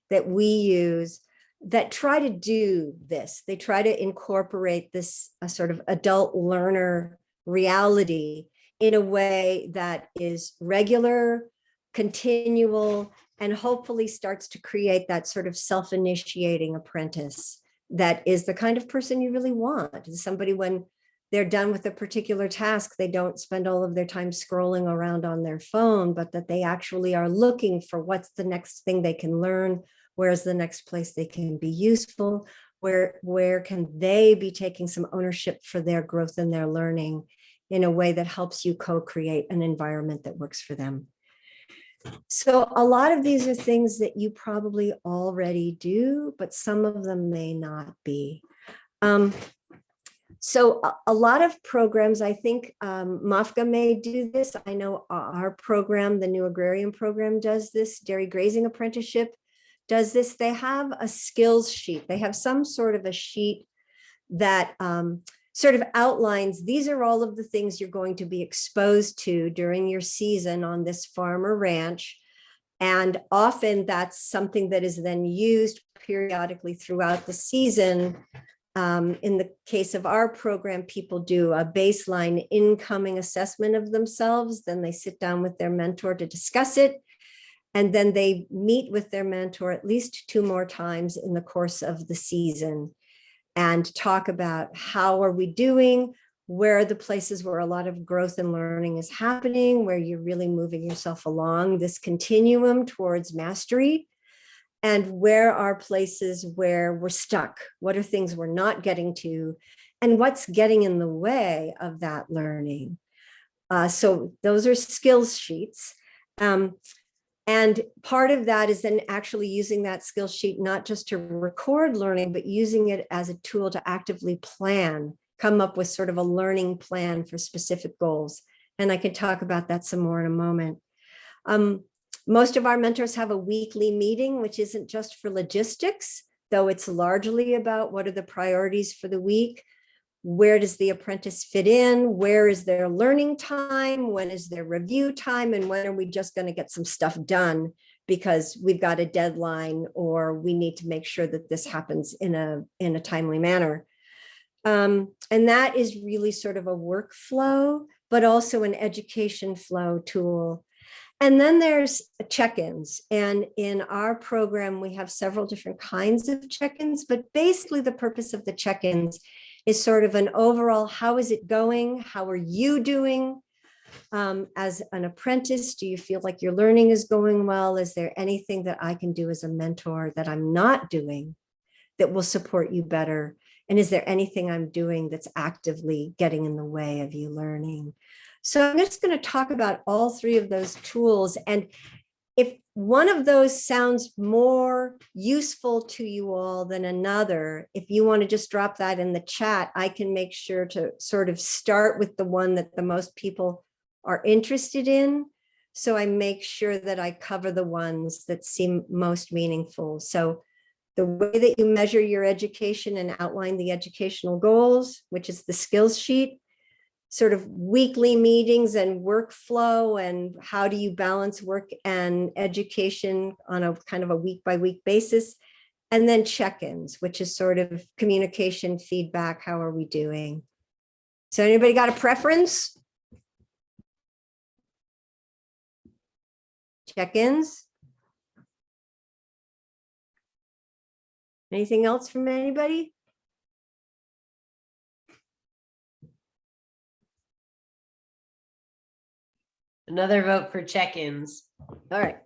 that we use that try to do this. They try to incorporate this sort of adult learner reality in a way that is regular, continual, and hopefully starts to create that sort of self-initiating apprentice that is the kind of person you really want. Somebody, when they're done with a particular task, they don't spend all of their time scrolling around on their phone, but that they actually are looking for what's the next thing they can learn, where's the next place they can be useful, where can they be taking some ownership for their growth and their learning in a way that helps you co-create an environment that works for them. So a lot of these are things that you probably already do, but some of them may not be. So a lot of programs, I think MAFGA may do this. I know our program, the New Agrarian Program, does this. Dairy Grazing Apprenticeship does this. They have a skills sheet. They have some sort of a sheet that sort of outlines, these are all of the things you're going to be exposed to during your season on this farm or ranch. And often that's something that is then used periodically throughout the season. In the case of our program, people do a baseline incoming assessment of themselves. Then they sit down with their mentor to discuss it. And then they meet with their mentor at least 2 more times in the course of the season and talk about how are we doing, where are the places where a lot of growth and learning is happening, where you're really moving yourself along this continuum towards mastery, and where are places where we're stuck, what are things we're not getting to, and what's getting in the way of that learning. So those are skills sheets. And part of that is then actually using that skill sheet, not just to record learning, but using it as a tool to actively plan, come up with sort of a learning plan for specific goals. And I can talk about that some more in a moment. Most of our mentors have a weekly meeting, which isn't just for logistics, though it's largely about what are the priorities for the week. Where does the apprentice fit in? Where is their learning time? When is their review time? And when are we just going to get some stuff done because we've got a deadline or we need to make sure that this happens in a timely manner? And that is really sort of a workflow but also an education flow tool. And then there's check-ins. And in our program, we have several different kinds of check-ins, but basically the purpose of the check-ins is sort of an overall, how is it going? How are you doing? As an apprentice, do you feel like your learning is going well? Is there anything that I can do as a mentor that I'm not doing that will support you better? And is there anything I'm doing that's actively getting in the way of you learning? So I'm just going to talk about all three of those tools. And if one of those sounds more useful to you all than another, if you want to just drop that in the chat, I can make sure to sort of start with the one that the most people are interested in. So I make sure that I cover the ones that seem most meaningful. So the way that you measure your education and outline the educational goals, which is the skills sheet, sort of weekly meetings and workflow, and how do you balance work and education on a kind of a week by week basis, and then check-ins, which is sort of communication, feedback, how are we doing? So anybody got a preference? Check-ins? Anything else from anybody? Another vote for check-ins. All right.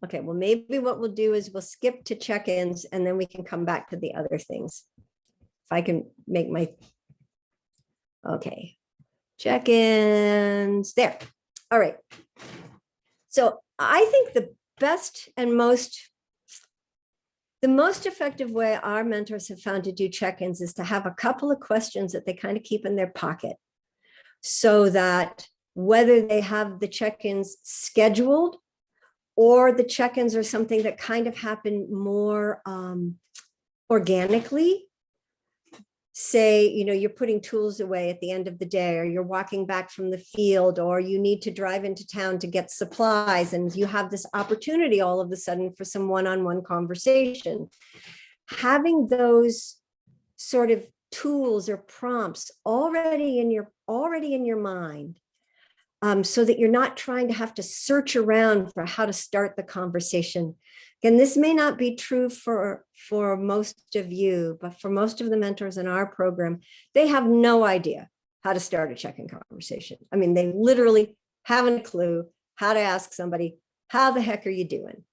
Okay, well, maybe what we'll do is we'll skip to check-ins and then we can come back to the other things. If I can make my, okay, check-ins there. All right. So I think the best and the most effective way our mentors have found to do check-ins is to have a couple of questions that they kind of keep in their pocket, so that whether they have the check-ins scheduled or the check-ins are something that kind of happen more organically. Say, you're putting tools away at the end of the day, or you're walking back from the field, or you need to drive into town to get supplies, and you have this opportunity all of a sudden for some one-on-one conversation. Having those sort of tools or prompts already in your mind, so that you're not trying to have to search around for how to start the conversation. Again, this may not be true for most of you, but for most of the mentors in our program, they have no idea how to start a check-in conversation. I mean, they literally haven't a clue how to ask somebody, how the heck are you doing?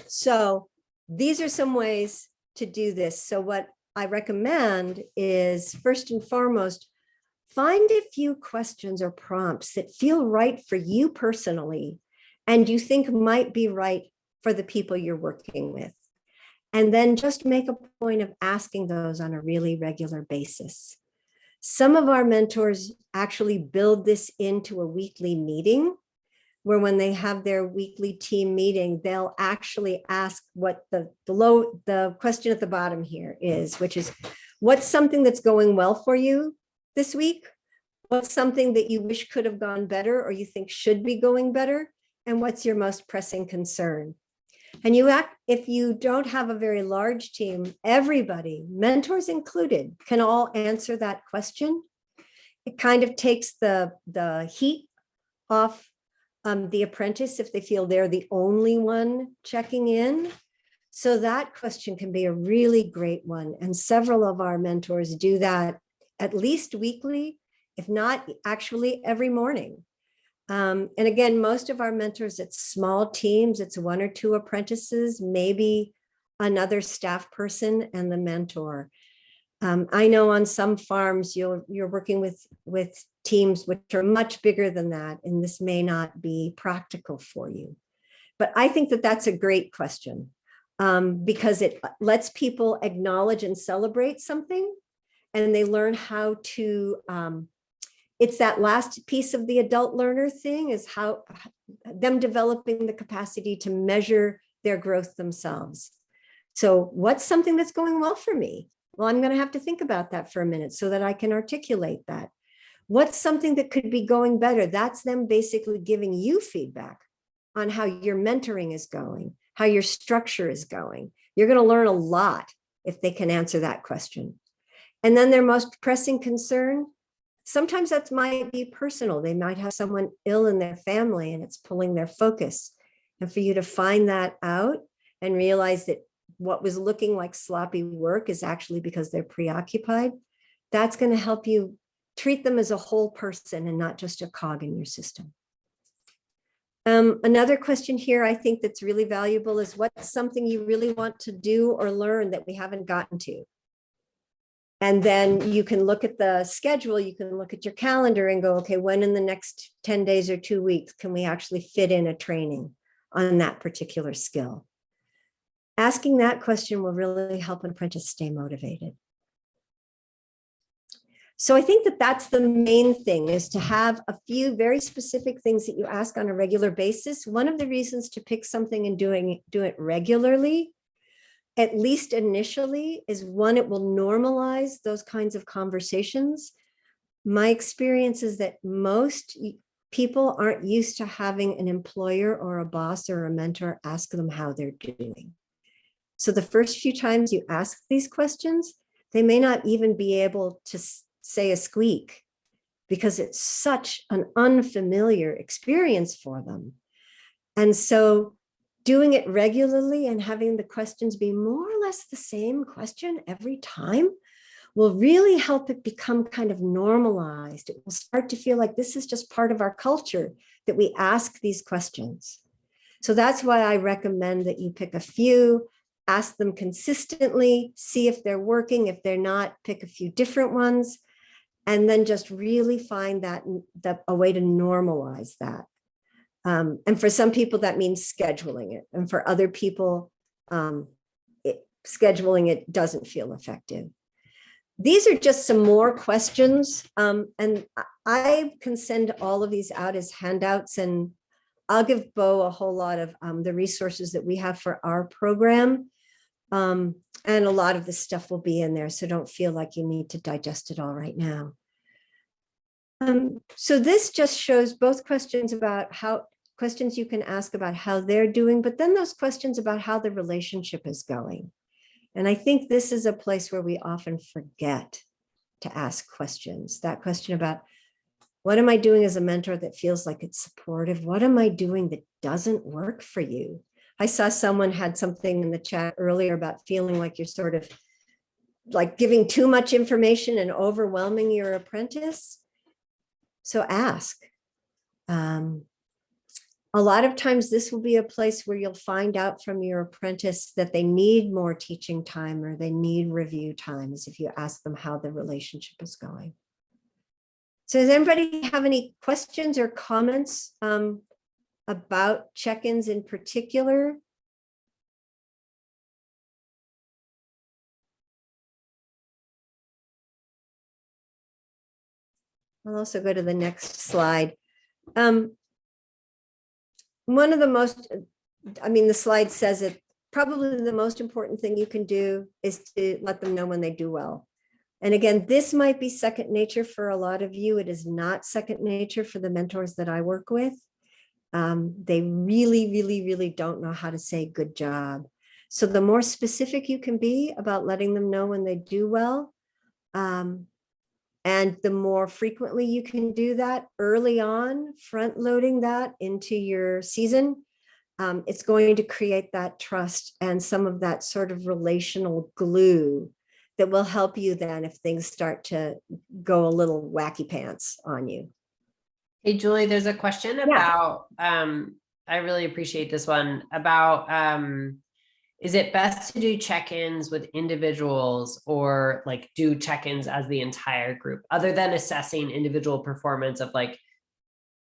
So these are some ways to do this. So what I recommend is, first and foremost, find a few questions or prompts that feel right for you personally, and you think might be right for the people you're working with. And then just make a point of asking those on a really regular basis. Some of our mentors actually build this into a weekly meeting, where when they have their weekly team meeting, they'll actually ask what the question at the bottom here is, which is, what's something that's going well for you this week? What's something that you wish could have gone better, or you think should be going better? And what's your most pressing concern? And if you don't have a very large team, everybody, mentors included, can all answer that question. It kind of takes the heat off the apprentice if they feel they're the only one checking in. So that question can be a really great one. And several of our mentors do that at least weekly, if not actually every morning. And again, most of our mentors, it's small teams, it's 1 or 2 apprentices, maybe another staff person and the mentor. I know on some farms you're working with teams which are much bigger than that, and this may not be practical for you. But I think that that's a great question, because it lets people acknowledge and celebrate something, and they learn how to, it's that last piece of the adult learner thing, is how them developing the capacity to measure their growth themselves. So what's something that's going well for me? Well, I'm going to have to think about that for a minute so that I can articulate that. What's something that could be going better? That's them basically giving you feedback on how your mentoring is going, how your structure is going. You're going to learn a lot if they can answer that question. And then their most pressing concern, Sometimes that might be personal. They might have someone ill in their family and it's pulling their focus. And for you to find that out and realize that what was looking like sloppy work is actually because they're preoccupied, that's going to help you treat them as a whole person and not just a cog in your system. Another question here I think that's really valuable is, what's something you really want to do or learn that we haven't gotten to? And then you can look at the schedule, you can look at your calendar and go, okay, when in the next 10 days or 2 weeks can we actually fit in a training on that particular skill? Asking that question will really help an apprentice stay motivated. So I think that that's the main thing, is to have a few very specific things that you ask on a regular basis. One of the reasons to pick something and do it regularly, at least initially, is one, it will normalize those kinds of conversations. My experience is that most people aren't used to having an employer or a boss or a mentor ask them how they're doing. So the first few times you ask these questions, they may not even be able to say a squeak because it's such an unfamiliar experience for them. And so doing it regularly and having the questions be more or less the same question every time will really help it become kind of normalized. It will start to feel like this is just part of our culture, that we ask these questions. So that's why I recommend that you pick a few, ask them consistently, see if they're working. If they're not, pick a few different ones, and then just really find that a way to normalize that. And for some people, that means scheduling it. And for other people, scheduling it doesn't feel effective. These are just some more questions. And I can send all of these out as handouts, and I'll give Bo a whole lot of the resources that we have for our program. And a lot of this stuff will be in there, so don't feel like you need to digest it all right now. So this just shows both questions you can ask about how they're doing, but then those questions about how the relationship is going. And I think this is a place where we often forget to ask questions. That question about, what am I doing as a mentor that feels like it's supportive? What am I doing that doesn't work for you? I saw someone had something in the chat earlier about feeling like you're sort of like giving too much information and overwhelming your apprentice. So ask. A lot of times this will be a place where you'll find out from your apprentice that they need more teaching time or they need review times if you ask them how the relationship is going. So does anybody have any questions or comments about check-ins in particular? I'll also go to the next slide. One of the most, the slide says it, probably the most important thing you can do is to let them know when they do well. And again, this might be second nature for a lot of you. It is not second nature for the mentors that I work with. They really, really, really don't know how to say good job. So the more specific you can be about letting them know when they do well, and the more frequently you can do that early on, front loading that into your season, it's going to create that trust and some of that sort of relational glue that will help you then if things start to go a little wacky pants on you. Hey, Julie, there's a question about, I really appreciate this one, about, is it best to do check-ins with individuals or like do check-ins as the entire group, other than assessing individual performance of like,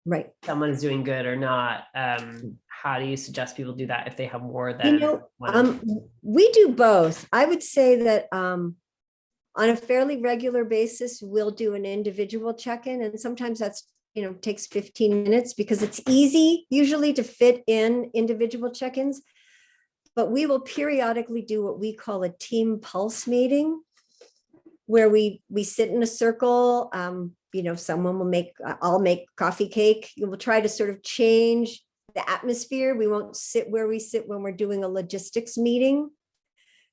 right, someone is doing good or not? How do you suggest people do that if they have more than one? We do both. I would say that on a fairly regular basis, we'll do an individual check-in, and sometimes that's takes 15 minutes because it's easy usually to fit in individual check-ins. But we will periodically do what we call a team pulse meeting, where we sit in a circle. Someone will I'll make coffee cake. You will try to sort of change the atmosphere. We won't sit where we sit when we're doing a logistics meeting.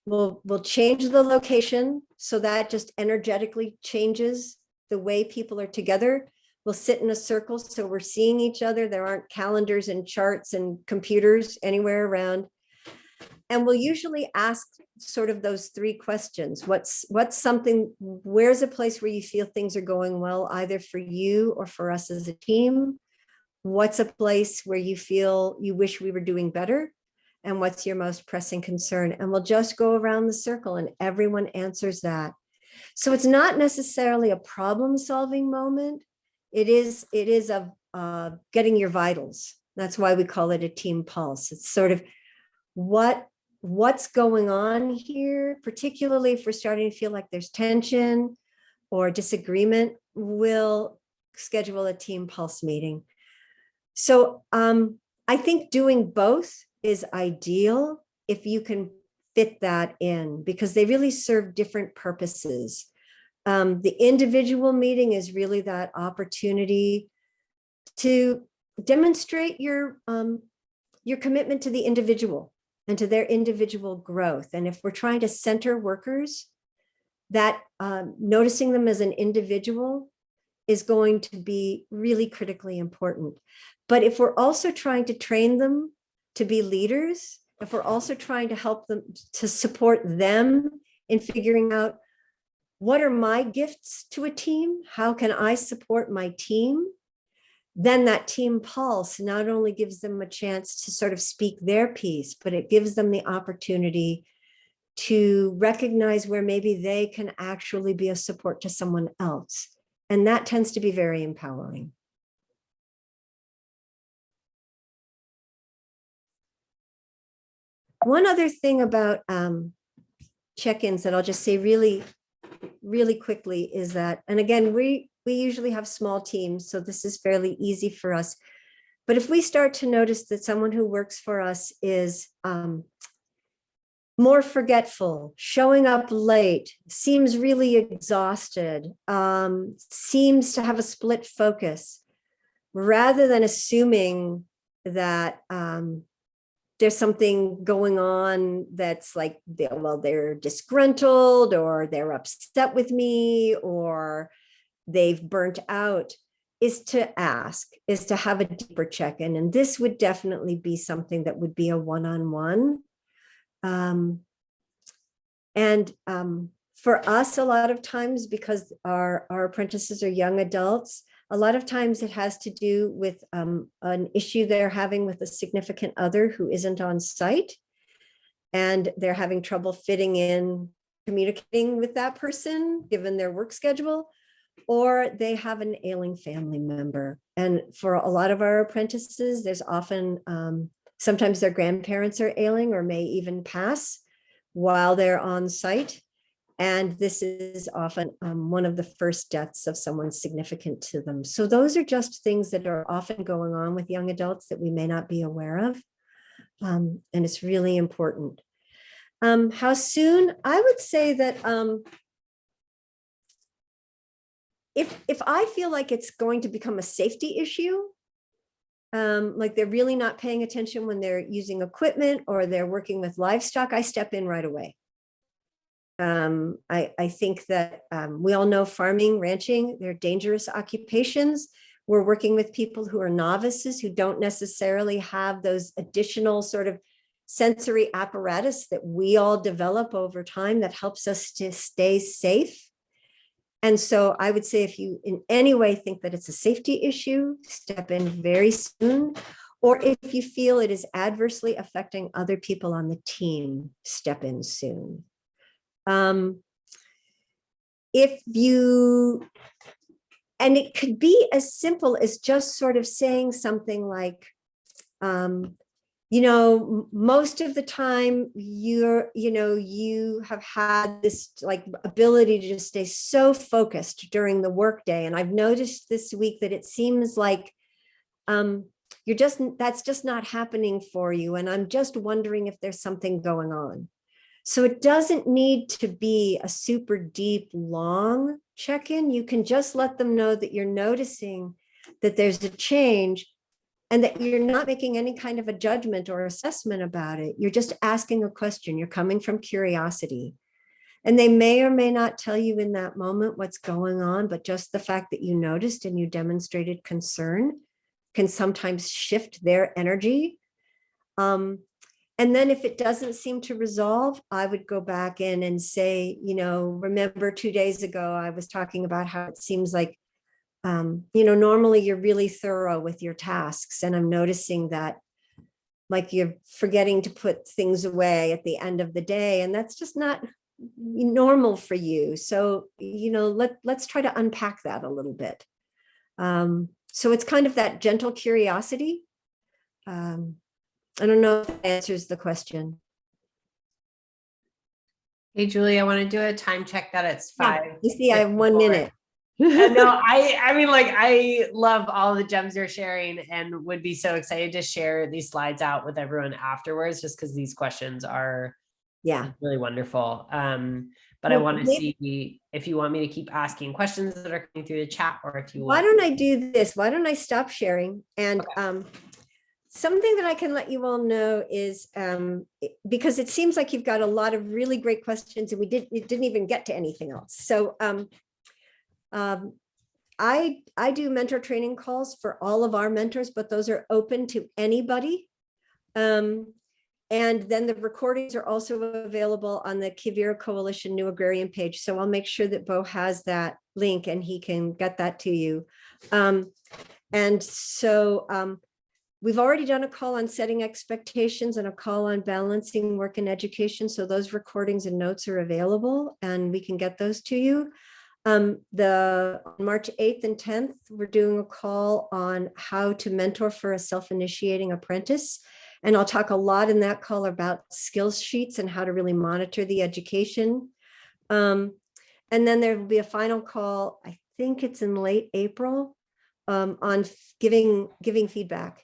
We'll change the location so that just energetically changes the way people are together. We'll sit in a circle so we're seeing each other. There aren't calendars and charts and computers anywhere around. And we'll usually ask sort of those three questions. What's something, where's a place where you feel things are going well, either for you or for us as a team? What's a place where you feel you wish we were doing better? And what's your most pressing concern? And we'll just go around the circle and everyone answers that. So it's not necessarily a problem-solving moment. It is of getting your vitals. That's why we call it a team pulse. It's sort of what's going on here, particularly if we're starting to feel like there's tension or disagreement, we'll schedule a team pulse meeting. So I think doing both is ideal if you can fit that in, because they really serve different purposes. The individual meeting is really that opportunity to demonstrate your commitment to the individual and to their individual growth. And if we're trying to center workers, that noticing them as an individual is going to be really critically important. But if we're also trying to train them to be leaders, if we're also trying to help them, to support them in figuring out what are my gifts to a team, how can I support my team, then that team pulse not only gives them a chance to sort of speak their piece, but it gives them the opportunity to recognize where maybe they can actually be a support to someone else. And that tends to be very empowering. One other thing about check-ins that I'll just say really quickly is that, and again, we usually have small teams, so this is fairly easy for us. But if we start to notice that someone who works for us is more forgetful, showing up late, seems really exhausted, seems to have a split focus, rather than assuming that there's something going on that's like, they're disgruntled or they're upset with me or they've burnt out, is to ask, is to have a deeper check-in. And this would definitely be something that would be a one-on-one. For us, a lot of times, because our apprentices are young adults, a lot of times it has to do with an issue they're having with a significant other who isn't on site, and they're having trouble fitting in, communicating with that person, given their work schedule, or they have an ailing family member. And for a lot of our apprentices, there's often, sometimes their grandparents are ailing or may even pass while they're on site. And this is often one of the first deaths of someone significant to them. So those are just things that are often going on with young adults that we may not be aware of. And it's really important. How soon? I would say that if I feel like it's going to become a safety issue, like they're really not paying attention when they're using equipment or they're working with livestock, I step in right away. I think that we all know farming, ranching, they're dangerous occupations. We're working with people who are novices, who don't necessarily have those additional sort of sensory apparatus that we all develop over time that helps us to stay safe. And so I would say if you in any way think that it's a safety issue, step in very soon. Or if you feel it is adversely affecting other people on the team, step in soon. If you, and it could be as simple as just sort of saying something like, most of the time you have had this like ability to just stay so focused during the workday. And I've noticed this week that it seems like that's just not happening for you. And I'm just wondering if there's something going on. So it doesn't need to be a super deep, long check-in. You can just let them know that you're noticing that there's a change and that you're not making any kind of a judgment or assessment about it. You're just asking a question. You're coming from curiosity. And they may or may not tell you in that moment what's going on, but just the fact that you noticed and you demonstrated concern can sometimes shift their energy. And then if it doesn't seem to resolve, I would go back in and say, remember 2 days ago, I was talking about how it seems like, normally you're really thorough with your tasks. And I'm noticing that like you're forgetting to put things away at the end of the day. And that's just not normal for you. So, let's try to unpack that a little bit. So it's kind of that gentle curiosity. I don't know if that answers the question. Hey, Julie, I want to do a time check that it's 5. You see, I have 1 minute. No, I mean, like, I love all the gems you're sharing and would be so excited to share these slides out with everyone afterwards, just because these questions are really wonderful. But I want to see if you want me to keep asking questions that are coming through the chat, or if you want. Why don't I do this? Why don't I stop sharing? And something that I can let you all know is because it seems like you've got a lot of really great questions, and it didn't even get to anything else. So I do mentor training calls for all of our mentors, but those are open to anybody. And then the recordings are also available on the Quivira Coalition New Agrarian page. So I'll make sure that Bo has that link and he can get that to you. And so we've already done a call on setting expectations and a call on balancing work and education. So those recordings and notes are available and we can get those to you. The March 8th and 10th, we're doing a call on how to mentor for a self-initiating apprentice. And I'll talk a lot in that call about skills sheets and how to really monitor the education. And then there will be a final call, I think it's in late April, on giving feedback.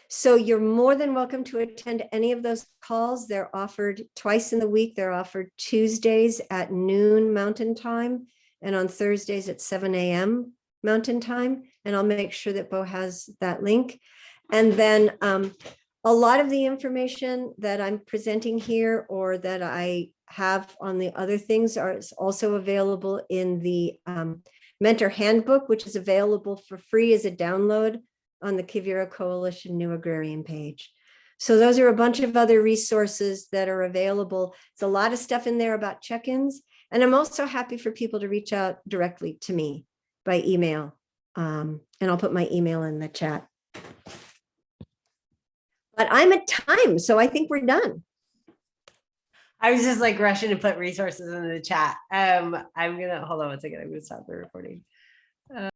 So you're more than welcome to attend any of those calls. They're offered twice in the week. They're offered Tuesdays at noon Mountain Time and on Thursdays at 7 a.m. Mountain Time. And I'll make sure that Bo has that link. And then a lot of the information that I'm presenting here or that I have on the other things is also available in the Mentor Handbook, which is available for free as a download on the Quivira Coalition New Agrarian page. So those are a bunch of other resources that are available. There's a lot of stuff in there about check-ins. And I'm also happy for people to reach out directly to me by email. And I'll put my email in the chat. But I'm at time, so I think we're done. I was just like rushing to put resources in the chat. I'm gonna hold on one second. I'm gonna stop the recording.